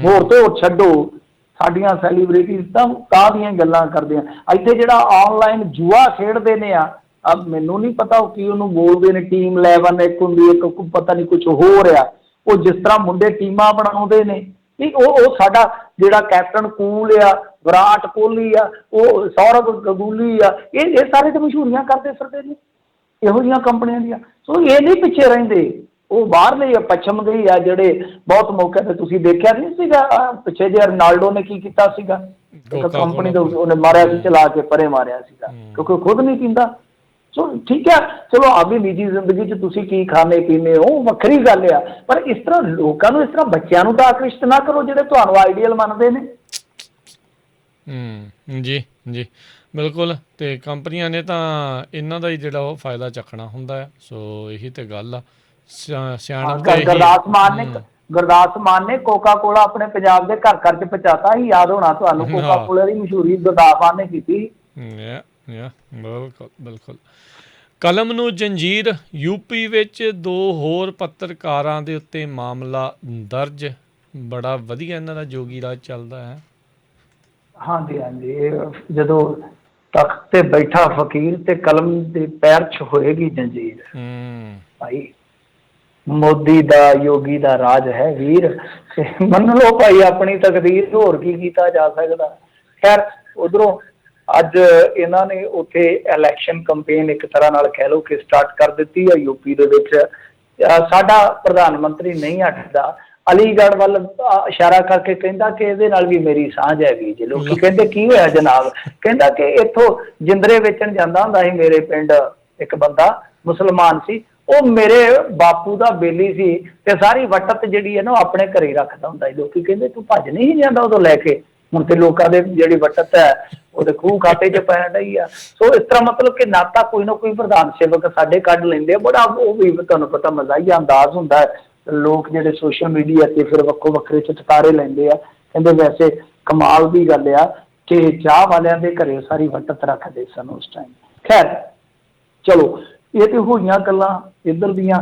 ਹੋਰ ਤੋਂ ਛੱਡੋ, ਸਾਡੀਆਂ ਸੈਲੀਬ੍ਰਿਟੀਜ਼ ਤਾਂ ਕਾਹਦੀਆਂ ਗੱਲਾਂ ਕਰਦੇ ਆ। ਇੱਥੇ ਜਿਹੜਾ ਆਨਲਾਈਨ ਜੂਆ ਖੇਡਦੇ ਨੇ ਆ, ਮੈਨੂੰ ਨਹੀਂ ਪਤਾ ਉਹ ਕੀ ਉਹਨੂੰ ਬੋਲਦੇ ਨੇ, ਟੀਮ 11 ਇੱਕ ਹੁੰਦੀ, ਇੱਕ ਪਤਾ ਨਹੀਂ ਕੁਛ ਹੋਰ ਆ। ਉਹ ਜਿਸ ਤਰ੍ਹਾਂ ਮੁੰਡੇ ਟੀਮਾਂ ਬਣਾਉਂਦੇ ਨੇ, ਨਹੀਂ ਉਹ ਸਾਡਾ ਜਿਹੜਾ ਕੈਪਟਨ ਕੂਲ ਆ, ਵਿਰਾਟ ਕੋਹਲੀ ਆ, ਉਹ ਸੌਰਵ ਗੰਗੂਲੀ ਆ, ਇਹ ਸਾਰੇ ਤਾਂ ਮਸ਼ਹੂਰੀਆਂ ਕਰਦੇ ਫਿਰਦੇ ਨੇ ਇਹੋ ਜਿਹੀਆਂ ਕੰਪਨੀਆਂ ਦੀਆਂ। ਸੋ ਇਹ ਨਹੀਂ ਪਿੱਛੇ ਰਹਿੰਦੇ, ਉਹ ਬਾਹਰਲੇ ਪੱਛਮ ਦੇ ਹੀ ਆ ਜਿਹੜੇ ਬਹੁਤ ਮੌਕੇ ਤੇ ਤੁਸੀਂ ਦੇਖਿਆ ਨਹੀਂ ਸੀਗਾ ਪਿੱਛੇ ਜੇ ਰੋਨਾਲਡੋ ਨੇ ਕੀ ਕੀਤਾ ਸੀਗਾ, ਇੱਕ ਕੰਪਨੀ ਦਾ ਉਹਨੇ ਮਾਰਿਆ ਸੀ, ਚਲਾ ਕੇ ਪਰੇ ਮਾਰਿਆ ਸੀਗਾ, ਕਿਉਂਕਿ ਉਹ ਖੁਦ ਨਹੀਂ ਪੀਂਦਾ। ਸੋ ਠੀਕ ਹੈ, ਚਲੋ ਆਪਣੀ ਨਿੱਜੀ ਜ਼ਿੰਦਗੀ 'ਚ ਤੁਸੀਂ ਕੀ ਖਾਣੇ ਪੀਣੇ ਹੋ ਵੱਖਰੀ ਗੱਲ ਆ, ਪਰ ਇਸ ਤਰ੍ਹਾਂ ਲੋਕਾਂ ਨੂੰ, ਇਸ ਤਰ੍ਹਾਂ ਬੱਚਿਆਂ ਨੂੰ ਤਾਂ ਆਕ੍ਰਿਸ਼ਟ ਨਾ ਕਰੋ ਜਿਹੜੇ ਤੁਹਾਨੂੰ ਆਈਡੀਅਲ ਮੰਨਦੇ ਨੇ। ਜੀ ਜੀ ਬਿਲਕੁਲ। ਤੇ ਕੰਪਨੀਆਂ ਨੇ ਤਾਂ ਇਹਨਾਂ ਦਾ ਹੀ ਜਿਹੜਾ ਉਹ ਫਾਇਦਾ ਚੱਕਣਾ ਹੁੰਦਾ ਹੈ। ਸੋ ਇਹੀ ਤੇ ਗੱਲ ਆ। ਸਿਆਣਪ ਗੁਰਦਾਸ ਮਾਨ ਨੇ ਕੋਕਾ ਕੋਲਾ ਆਪਣੇ ਪੰਜਾਬ ਦੇ ਘਰ ਘਰ 'ਚ ਪਹੁੰਚਾਤਾ ਸੀ, ਯਾਦ ਹੋਣਾ ਤੁਹਾਨੂੰ। ਕੋਕਾ ਕੋਲਾ ਦੀ ਮਸ਼ਹੂਰੀ ਗੁਰਦਾਸ ਮਾਨ ਨੇ ਕੀਤੀ। ਬਿਲਕੁਲ ਬਿਲਕੁਲ। ਕਲਮ ਨੂੰ ਜੰਜੀਰ ਯੂਪੀ ਵਿੱਚ 2 ਹੋਰ ਪੱਤਰਕਾਰਾਂ ਦੇ ਉੱਤੇ ਮਾਮਲਾ ਦਰਜ। ਬੜਾ ਵਧੀਆ ਇਹਨਾਂ ਦਾ ਜੋਗੀ ਰਾਜ ਚੱਲਦਾ ਹੈ। ਹਾਂਜੀ ਹਾਂਜੀ, ਇਹ ਜਦੋਂ ਤਖਤ ਤੇ ਬੈਠਾ ਫਕੀਰ ਤੇ ਕਲਮ ਦੇ ਪੈਰ 'ਚ ਹੋਏਗੀ ਜੰਜੀਰ। ਭਾਈ ਮੋਦੀ ਦਾ ਯੋਗੀ ਦਾ ਰਾਜ ਹੈ ਵੀਰ, ਤੇ ਮੰਨ ਲਓ ਭਾਈ ਆਪਣੀ ਤਕਦੀਰ, ਹੋਰ ਕੀ ਕੀਤਾ ਜਾ ਸਕਦਾ। ਖੈਰ ਉਧਰੋਂ ਅੱਜ ਇਹਨਾਂ ਨੇ ਉੱਥੇ ਇਲੈਕਸ਼ਨ ਕੰਪੇਨ ਇੱਕ ਤਰ੍ਹਾਂ ਨਾਲ ਕਹਿ ਲਓ ਕਿ ਸਟਾਰਟ ਕਰ ਦਿੱਤੀ ਹੈ ਯੂਪੀ ਦੇ ਵਿੱਚ। ਸਾਡਾ ਪ੍ਰਧਾਨ ਮੰਤਰੀ ਨਹੀਂ ਹਟਦਾ, ਅਲੀਗੜ੍ਹ ਵੱਲ ਇਸ਼ਾਰਾ ਕਰਕੇ ਕਹਿੰਦਾ ਕਿ ਇਹਦੇ ਨਾਲ ਵੀ ਮੇਰੀ ਸਾਂਝ ਹੈਗੀ ਜੀ। ਲੋਕੀ ਕਹਿੰਦੇ ਕੀ ਹੋਇਆ ਜਨਾਬ? ਕਹਿੰਦਾ ਕਿ ਇੱਥੋਂ ਜਿੰਦਰੇ ਵੇਚਣ ਜਾਂਦਾ ਹੁੰਦਾ ਸੀ ਮੇਰੇ ਪਿੰਡ ਇੱਕ ਬੰਦਾ, ਮੁਸਲਮਾਨ ਸੀ, ਉਹ ਮੇਰੇ ਬਾਪੂ ਦਾ ਬੇਲੀ ਸੀ, ਤੇ ਸਾਰੀ ਵਟਤ ਜਿਹੜੀ ਹੈ ਨਾ ਉਹ ਆਪਣੇ ਘਰੇ ਰੱਖਦਾ ਹੁੰਦਾ ਸੀ। ਲੋਕੀ ਕਹਿੰਦੇ ਤੂੰ ਭੱਜ ਨਹੀਂ ਜਾਂਦਾ ਉਦੋਂ ਲੈ ਕੇ? ਹੁਣ ਤੇ ਲੋਕਾਂ ਦੇ ਜਿਹੜੀ ਵਟਤ ਹੈ ਉਹਦੇ ਖੂਹ ਖਾਤੇ 'ਚ ਪੈਣ ਰਹੀ ਆ। ਸੋ ਇਸ ਤਰ੍ਹਾਂ ਮਤਲਬ ਕਿ ਨਾਤਾ ਕੋਈ ਨਾ ਕੋਈ ਪ੍ਰਧਾਨ ਸੇਵਕ ਸਾਡੇ ਕੱਢ ਲੈਂਦੇ ਆ। ਬੜਾ ਉਹ ਵੀ ਤੁਹਾਨੂੰ ਪਤਾ ਮਜ਼ਾਹੀਆ ਅੰਦਾਜ਼ ਹੁੰਦਾ ਹੈ। ਲੋਕ ਜਿਹੜੇ ਸੋਸ਼ਲ ਮੀਡੀਆ ਤੇ ਫਿਰ ਵੱਖੋ ਵੱਖਰੇ ਚੁਟਕਾਰੇ ਲੈਂਦੇ ਆ। ਕਹਿੰਦੇ ਵੈਸੇ ਕਮਾਲ ਦੀ ਗੱਲ ਆ ਕਿ ਚਾਹ ਵਾਲਿਆਂ ਦੇ ਘਰੇ ਸਾਰੀ ਵਟਤ ਰੱਖਦੇ ਸਨ ਉਸ ਟਾਈਮ। ਖੈਰ ਚਲੋ, ਇਹ ਤੇ ਹੋਈਆਂ ਗੱਲਾਂ ਇੱਧਰ ਦੀਆਂ।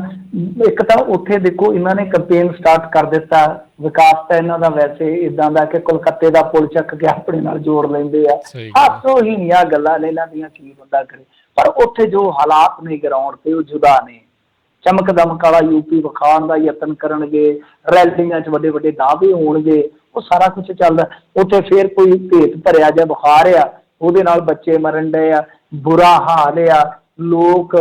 ਇੱਕ ਤਾਂ ਉੱਥੇ ਦੇਖੋ ਇਹਨਾਂ ਨੇ ਕੰਪੇਨ ਸਟਾਰਟ ਕਰ ਦਿੱਤਾ। ਵਿਕਾਸ ਤਾਂ ਇਹਨਾਂ ਦਾ ਵੈਸੇ ਇੱਦਾਂ ਦਾ ਕਿ ਕੋਲਕਾਤੇ ਦਾ ਪੁਲ ਚੱਕ ਕੇ ਆਪਣੇ ਨਾਲ ਜੋੜ ਲੈਂਦੇ ਆ। ਹਾਸੋ ਹੀਨੀਆਂ ਗੱਲਾਂ ਨੇ ਇਹਨਾਂ ਦੀਆਂ, ਕੀ ਬੰਦਾ ਕਰੇ। ਪਰ ਉੱਥੇ ਜੋ ਹਾਲਾਤ ਨੇ ਗਰਾਊਂਡ ਤੇ ਉਹ ਜੁਦਾ ਨੇ। ਚਮਕ ਦਮਕ ਵਾਲਾ ਯੂਪੀ ਵਿਖਾਉਣ ਦਾ ਯਤਨ ਕਰਨਗੇ, ਰੈਲੀਆਂ 'ਚ ਵੱਡੇ ਵੱਡੇ ਦਾਅਵੇ ਹੋਣਗੇ, ਉਹ ਸਾਰਾ ਕੁਛ ਚੱਲਦਾ। ਉੱਥੇ ਫਿਰ ਕੋਈ ਭੇਤ ਭਰਿਆ ਜਿਹਾ ਬੁਖਾਰ ਆ, ਉਹਦੇ ਨਾਲ ਬੱਚੇ ਮਰਨ ਡਏ ਆ, ਬੁਰਾ ਹਾਲ ਆ, ਲੋਕ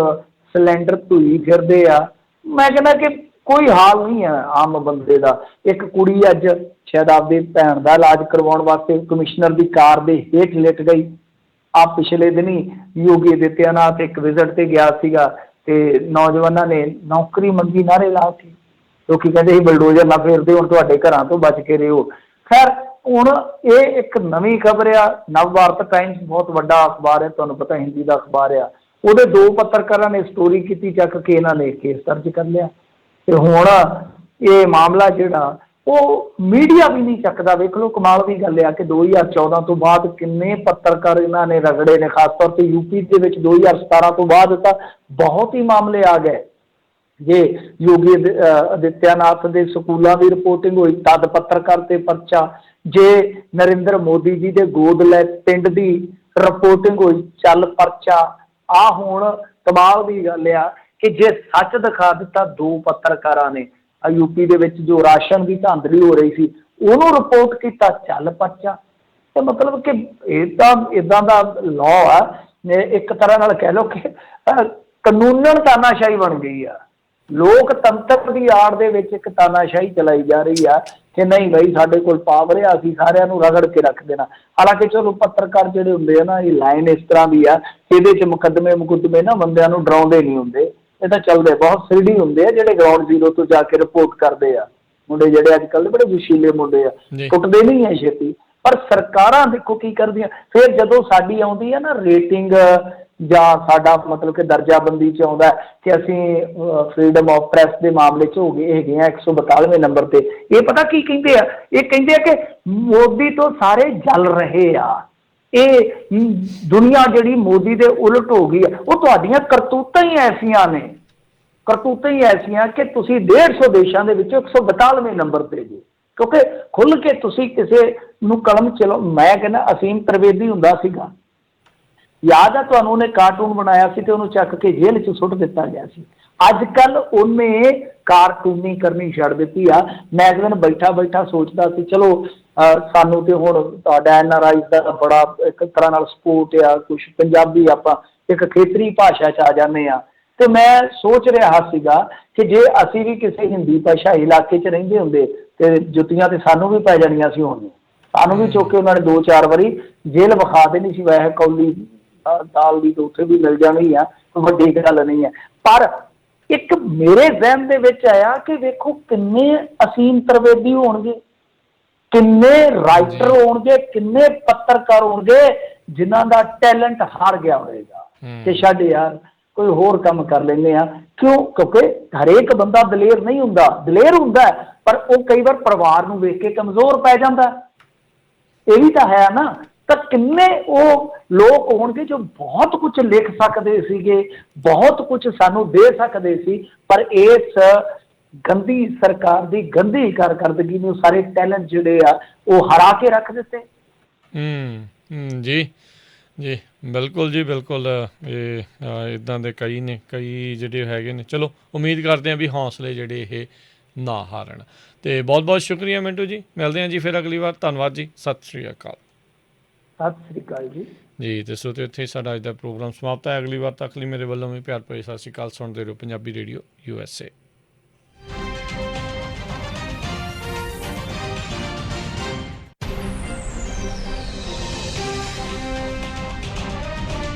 ਸਿਲੰਡਰ ਧੂਈ ਫਿਰਦੇ ਆ। ਮੈਂ ਕਹਿੰਦਾ ਕਿ ਕੋਈ ਹਾਲ ਨਹੀਂ ਹੈ ਆਮ ਬੰਦੇ ਦਾ। ਇੱਕ ਕੁੜੀ ਅੱਜ ਸ਼ਾਇਦ ਆਪਦੀ ਭੈਣ ਦਾ ਇਲਾਜ ਕਰਵਾਉਣ ਵਾਸਤੇ ਕਮਿਸ਼ਨਰ ਦੀ ਕਾਰ ਦੇ ਹੇਠ ਲਿਟ ਗਈ। ਆ ਪਿਛਲੇ ਦਿਨੀ ਯੋਗੀ ਆਦਿੱਤਿਆਨਾਥ ਇੱਕ ਵਿਜ਼ਿਟ ਤੇ ਗਿਆ ਸੀਗਾ, ਤੇ ਨੌਜਵਾਨਾਂ ਨੇ ਨੌਕਰੀ ਮੰਗੀ, ਨਾਅਰੇ ਲਾਤੀ। ਲੋਕੀ ਕਹਿੰਦੇ ਸੀ ਬਲਡੋਜ਼ਰ ਨਾ ਫੇਰਦੇ, ਹੁਣ ਤੁਹਾਡੇ ਘਰਾਂ ਤੋਂ ਬਚ ਕੇ ਰਿਹੋ। ਖੈਰ ਹੁਣ ਇਹ ਇੱਕ ਨਵੀਂ ਖਬਰ ਆ। ਨਵ ਭਾਰਤ ਟਾਈਮਸ ਬਹੁਤ ਵੱਡਾ ਅਖਬਾਰ ਹੈ, ਤੁਹਾਨੂੰ ਪਤਾ ਹਿੰਦੀ ਦਾ ਅਖਬਾਰ ਆ। ਉਹਦੇ 2 ਪੱਤਰਕਾਰਾਂ ਨੇ ਸਟੋਰੀ ਕੀਤੀ, ਚੱਕ ਕੇ ਇਹਨਾਂ ਨੇ ਕੇਸ ਦਰਜ ਕਰ ਲਿਆ। ਤੇ ਹੁਣ ਇਹ ਮਾਮਲਾ ਜਿਹੜਾ ਉਹ ਮੀਡੀਆ ਵੀ ਨਹੀਂ ਚੱਕਦਾ। ਵੇਖ ਲਓ ਕਮਾਲ ਦੀ ਗੱਲ ਆ ਕਿ 2014 ਤੋਂ ਬਾਅਦ ਕਿੰਨੇ ਪੱਤਰਕਾਰ ਇਹਨਾਂ ਨੇ ਰਗੜੇ ਨੇ, ਖਾਸ ਤੌਰ ਤੇ ਯੂਪੀ ਦੇ ਵਿੱਚ 2017 ਤੋਂ ਬਾਅਦ ਤਾਂ ਬਹੁਤ ਹੀ ਮਾਮਲੇ ਆ ਗਏ। ਜੇ ਯੋਗੀ ਆਦਿੱਤਿਆਨਾਥ ਦੇ ਸਕੂਲਾਂ ਦੀ ਰਿਪੋਰਟਿੰਗ ਹੋਈ ਤਦ ਪੱਤਰਕਾਰ ਤੇ ਪਰਚਾ, ਜੇ ਨਰਿੰਦਰ ਮੋਦੀ ਜੀ ਦੇ ਗੋਦ ਲੈ ਪਿੰਡ ਦੀ ਰਿਪੋਰਟਿੰਗ ਹੋਈ ਚੱਲ ਪਰਚਾ। ਆ ਹੁਣ ਕਮਾਲ ਦੀ ਗੱਲ ਆ ਕਿ ਜੇ ਸੱਚ ਦਿਖਾ ਦਿੱਤਾ 2 ਪੱਤਰਕਾਰਾਂ ਨੇ ਯੂਪੀ ਦੇ ਵਿੱਚ ਜੋ ਰਾਸ਼ਨ ਦੀ ਧਾਂਦਲੀ ਹੋ ਰਹੀ ਸੀ ਉਹਨੂੰ ਰਿਪੋਰਟ ਕੀਤਾ, ਚੱਲ ਪਰਚਾ। ਤੇ ਮਤਲਬ ਕਿ ਇਹ ਤਾਂ ਇੱਦਾਂ ਦਾ ਲਾਅ ਆ, ਇੱਕ ਤਰ੍ਹਾਂ ਨਾਲ ਕਹਿ ਲਓ ਕਿ ਕਾਨੂੰਨਨ ਤਾਨਾਸ਼ਾਹੀ ਬਣ ਗਈ ਆ। ਲੋਕਤੰਤਰ ਦੀ ਆੜ ਦੇ ਵਿੱਚ ਇੱਕ ਤਾਨਾਸ਼ਾਹੀ ਚਲਾਈ ਜਾ ਰਹੀ ਆ ਕਿ ਨਹੀਂ ਬਈ ਸਾਡੇ ਕੋਲ ਪਾਵਰ ਆ, ਅਸੀਂ ਸਾਰਿਆਂ ਨੂੰ ਰਗੜ ਕੇ ਰੱਖ ਦੇਣਾ। ਹਾਲਾਂਕਿ ਚਲੋ ਪੱਤਰਕਾਰ ਜਿਹੜੇ ਹੁੰਦੇ ਆ ਨਾ, ਇਹ ਲਾਈਨ ਇਸ ਤਰ੍ਹਾਂ ਦੀ ਆ, ਇਹਦੇ 'ਚ ਮੁਕੱਦਮੇ ਨਾ ਬੰਦਿਆਂ ਨੂੰ ਡਰਾਉਂਦੇ ਨਹੀਂ ਹੁੰਦੇ। ਇਹ ਤਾਂ ਚੱਲਦੇ ਬਹੁਤ ਸਿਰੜੀ ਹੁੰਦੇ ਆ ਜਿਹੜੇ ਗਰਾਊਂਡ ਜ਼ੀਰੋ ਤੋਂ ਜਾ ਕੇ ਰਿਪੋਰਟ ਕਰਦੇ ਆ। ਮੁੰਡੇ ਜਿਹੜੇ ਅੱਜ ਕੱਲ੍ਹ ਦੇ ਬੜੇ ਜੋਸ਼ੀਲੇ ਮੁੰਡੇ ਆ, ਟੁੱਟਦੇ ਨਹੀਂ ਹੈ ਛੇਤੀ। ਪਰ ਸਰਕਾਰਾਂ ਦੇਖੋ ਕੀ ਕਰਦੀਆਂ। ਫਿਰ ਜਦੋਂ ਸਾਡੀ ਆਉਂਦੀ ਹੈ ਨਾ ਰੇਟਿੰਗ ਜਾਂ ਸਾਡਾ ਮਤਲਬ ਕਿ ਦਰਜਾਬੰਦੀ 'ਚ ਆਉਂਦਾ ਕਿ ਅਸੀਂ ਫਰੀਡਮ ਆਫ ਪ੍ਰੈਸ ਦੇ ਮਾਮਲੇ 'ਚ ਹੋ ਗਏ ਹੈਗੇ ਆ 142ਵੇਂ ਨੰਬਰ ਤੇ, ਇਹ ਪਤਾ ਕੀ ਕਹਿੰਦੇ ਆ? ਇਹ ਕਹਿੰਦੇ ਆ ਕਿ ਮੋਦੀ ਤੋਂ ਸਾਰੇ ਜਲ ਰਹੇ ਆ। ਇਹ ਦੁਨੀਆ ਜਿਹੜੀ ਮੋਦੀ ਦੇ ਉਲਟ ਹੋ ਗਈ ਆ। ਉਹ ਤੁਹਾਡੀਆਂ ਕਰਤੂਤਾਂ ਹੀ ਐਸੀਆਂ ਨੇ, ਕਰਤੂਤਾਂ ਹੀ ਐਸੀਆਂ ਕਿ ਤੁਸੀਂ 150 ਦੇਸ਼ਾਂ ਦੇ ਵਿੱਚੋਂ 142ਵੇਂ ਨੰਬਰ ਤੇ ਜੀ। ਕਿਉਂਕਿ ਖੁੱਲ੍ਹ ਕੇ ਤੁਸੀਂ ਕਿਸੇ ਨੂੰ ਕਲਮ ਚਲਾਓ। ਮੈਂ ਕਹਿੰਦਾ ਅਸੀਮ ਤ੍ਰਿਵੇਦੀ ਹੁੰਦਾ ਸੀਗਾ, ਯਾਦ ਆ ਤੁਹਾਨੂੰ? ਉਹਨੇ ਕਾਰਟੂਨ ਬਣਾਇਆ ਸੀ ਤੇ ਉਹਨੂੰ ਚੱਕ ਕੇ ਜੇਲ੍ਹ 'ਚ ਸੁੱਟ ਦਿੱਤਾ ਗਿਆ ਸੀ। ਅੱਜ ਕੱਲ੍ਹ ਉਹਨੇ ਕਾਰਟੂਨੀ ਕਰਨੀ ਛੱਡ ਦਿੱਤੀ ਆ। ਮੈਂ ਇੱਕ ਦਿਨ ਬੈਠਾ ਸੋਚਦਾ ਸੀ ਚਲੋ ਸਾਨੂੰ ਤੇ ਹੁਣ ਤੁਹਾਡਾ NRI ਦਾ ਬੜਾ ਇੱਕ ਤਰ੍ਹਾਂ ਨਾਲ ਸਪੋਰਟ ਆ, ਕੁਛ ਪੰਜਾਬੀ ਆਪਾਂ ਇੱਕ ਖੇਤਰੀ ਭਾਸ਼ਾ 'ਚ ਆ ਜਾਂਦੇ ਆ। ਤੇ ਮੈਂ ਸੋਚ ਰਿਹਾ ਸੀਗਾ ਕਿ ਜੇ ਅਸੀਂ ਵੀ ਕਿਸੇ ਹਿੰਦੀ ਭਾਸ਼ਾਈ ਇਲਾਕੇ 'ਚ ਰਹਿੰਦੇ ਹੁੰਦੇ ਤੇ ਜੁੱਤੀਆਂ ਤੇ ਸਾਨੂੰ ਵੀ ਪੈ ਜਾਣੀਆਂ ਸੀ। ਹੁਣ ਸਾਨੂੰ ਵੀ ਚੁੱਕ ਕੇ ਉਹਨਾਂ ਨੇ 2-4 ਵਾਰੀ ਜੇਲ੍ਹ ਵਿਖਾ ਦੇਣੀ ਸੀ। ਵੈਸੇ ਕੌਲੀ ਦਾਲ ਦੀ ਤਾਂ ਉੱਥੇ ਵੀ ਮਿਲ ਜਾਣੀ ਆ, ਵੱਡੀ ਗੱਲ ਨਹੀਂ ਹੈ। ਪਰ ਇੱਕ ਮੇਰੇ ਜ਼ਹਿਨ ਦੇ ਵਿੱਚ ਆਇਆ ਕਿ ਵੇਖੋ ਕਿੰਨੇ ਅਸੀਮ ਤ੍ਰਿਵੇਦੀ ਹੋਣਗੇ, ਕਿੰਨੇ ਰਾਈਟਰ ਹੋਣਗੇ, ਕਿੰਨੇ ਪੱਤਰਕਾਰ ਹੋਣਗੇ ਜਿਨ੍ਹਾਂ ਦਾ ਟੈਲੈਂਟ ਹਾਰ ਗਿਆ ਹੋਵੇਗਾ ਕਿ ਛੱਡ ਯਾਰ ਕੋਈ ਹੋਰ ਕੰਮ ਕਰ ਲੈਂਦੇ ਆ। ਕਿਉਂ? ਕਿਉਂਕਿ ਹਰੇਕ ਬੰਦਾ ਦਲੇਰ ਨਹੀਂ ਹੁੰਦਾ। ਦਲੇਰ ਹੁੰਦਾ ਪਰ ਉਹ ਕਈ ਵਾਰ ਪਰਿਵਾਰ ਨੂੰ ਵੇਖ ਕੇ ਕਮਜ਼ੋਰ ਪੈ ਜਾਂਦਾ। ਇਹ ਵੀ ਤਾਂ ਹੈ ਨਾ। ਤਾਂ ਕਿੰਨੇ ਉਹ ਲੋਕ ਹੋਣਗੇ ਜੋ ਬਹੁਤ ਕੁਝ ਲਿਖ ਸਕਦੇ ਸੀਗੇ, ਬਹੁਤ ਕੁਝ ਸਾਨੂੰ ਦੇ ਸਕਦੇ ਸੀ, ਪਰ ਇਸ ਗੰਦੀ ਸਰਕਾਰ ਦੀ ਗੰਦੀ ਕਾਰਕਰਦਗੀ ਨੂੰ ਸਾਰੇ ਟੈਲੈਂਟ ਜਿਹੜੇ ਆ ਉਹ ਹਰਾ ਕੇ ਰੱਖ ਦਿੱਤੇ। ਜੀ ਜੀ ਬਿਲਕੁਲ ਜੀ ਬਿਲਕੁਲ। ਇਹ ਇੱਦਾਂ ਦੇ ਕਈ ਨੇ, ਕਈ ਜਿਹੜੇ ਹੈਗੇ ਨੇ। ਚਲੋ ਉਮੀਦ ਕਰਦੇ ਹਾਂ ਵੀ ਹੌਸਲੇ ਜਿਹੜੇ ਇਹ ਨਾ ਹਾਰਨ। ਅਤੇ ਬਹੁਤ ਬਹੁਤ ਸ਼ੁਕਰੀਆ ਮਿੰਟੂ ਜੀ, ਮਿਲਦੇ ਹਾਂ ਜੀ ਫਿਰ ਅਗਲੀ ਵਾਰ। ਧੰਨਵਾਦ ਜੀ, ਸਤਿ ਸ਼੍ਰੀ ਅਕਾਲ। ਸਤਿ ਸ੍ਰੀ ਅਕਾਲ ਜੀ। ਜੀ ਤੇ ਸੋ ਇੱਥੇ ਸਾਡਾ ਅੱਜ ਦਾ ਪ੍ਰੋਗਰਾਮ ਸਮਾਪਤ ਹੈ। ਅਗਲੀ ਵਾਰ ਤੱਕ ਲਈ ਮੇਰੇ ਵੱਲੋਂ ਵੀ ਪਿਆਰ ਭਰੀ ਸਤਿ ਸ਼੍ਰੀ ਅਕਾਲ। ਸੁਣਦੇ ਰਹੋ ਪੰਜਾਬੀ ਰੇਡੀਓ USA।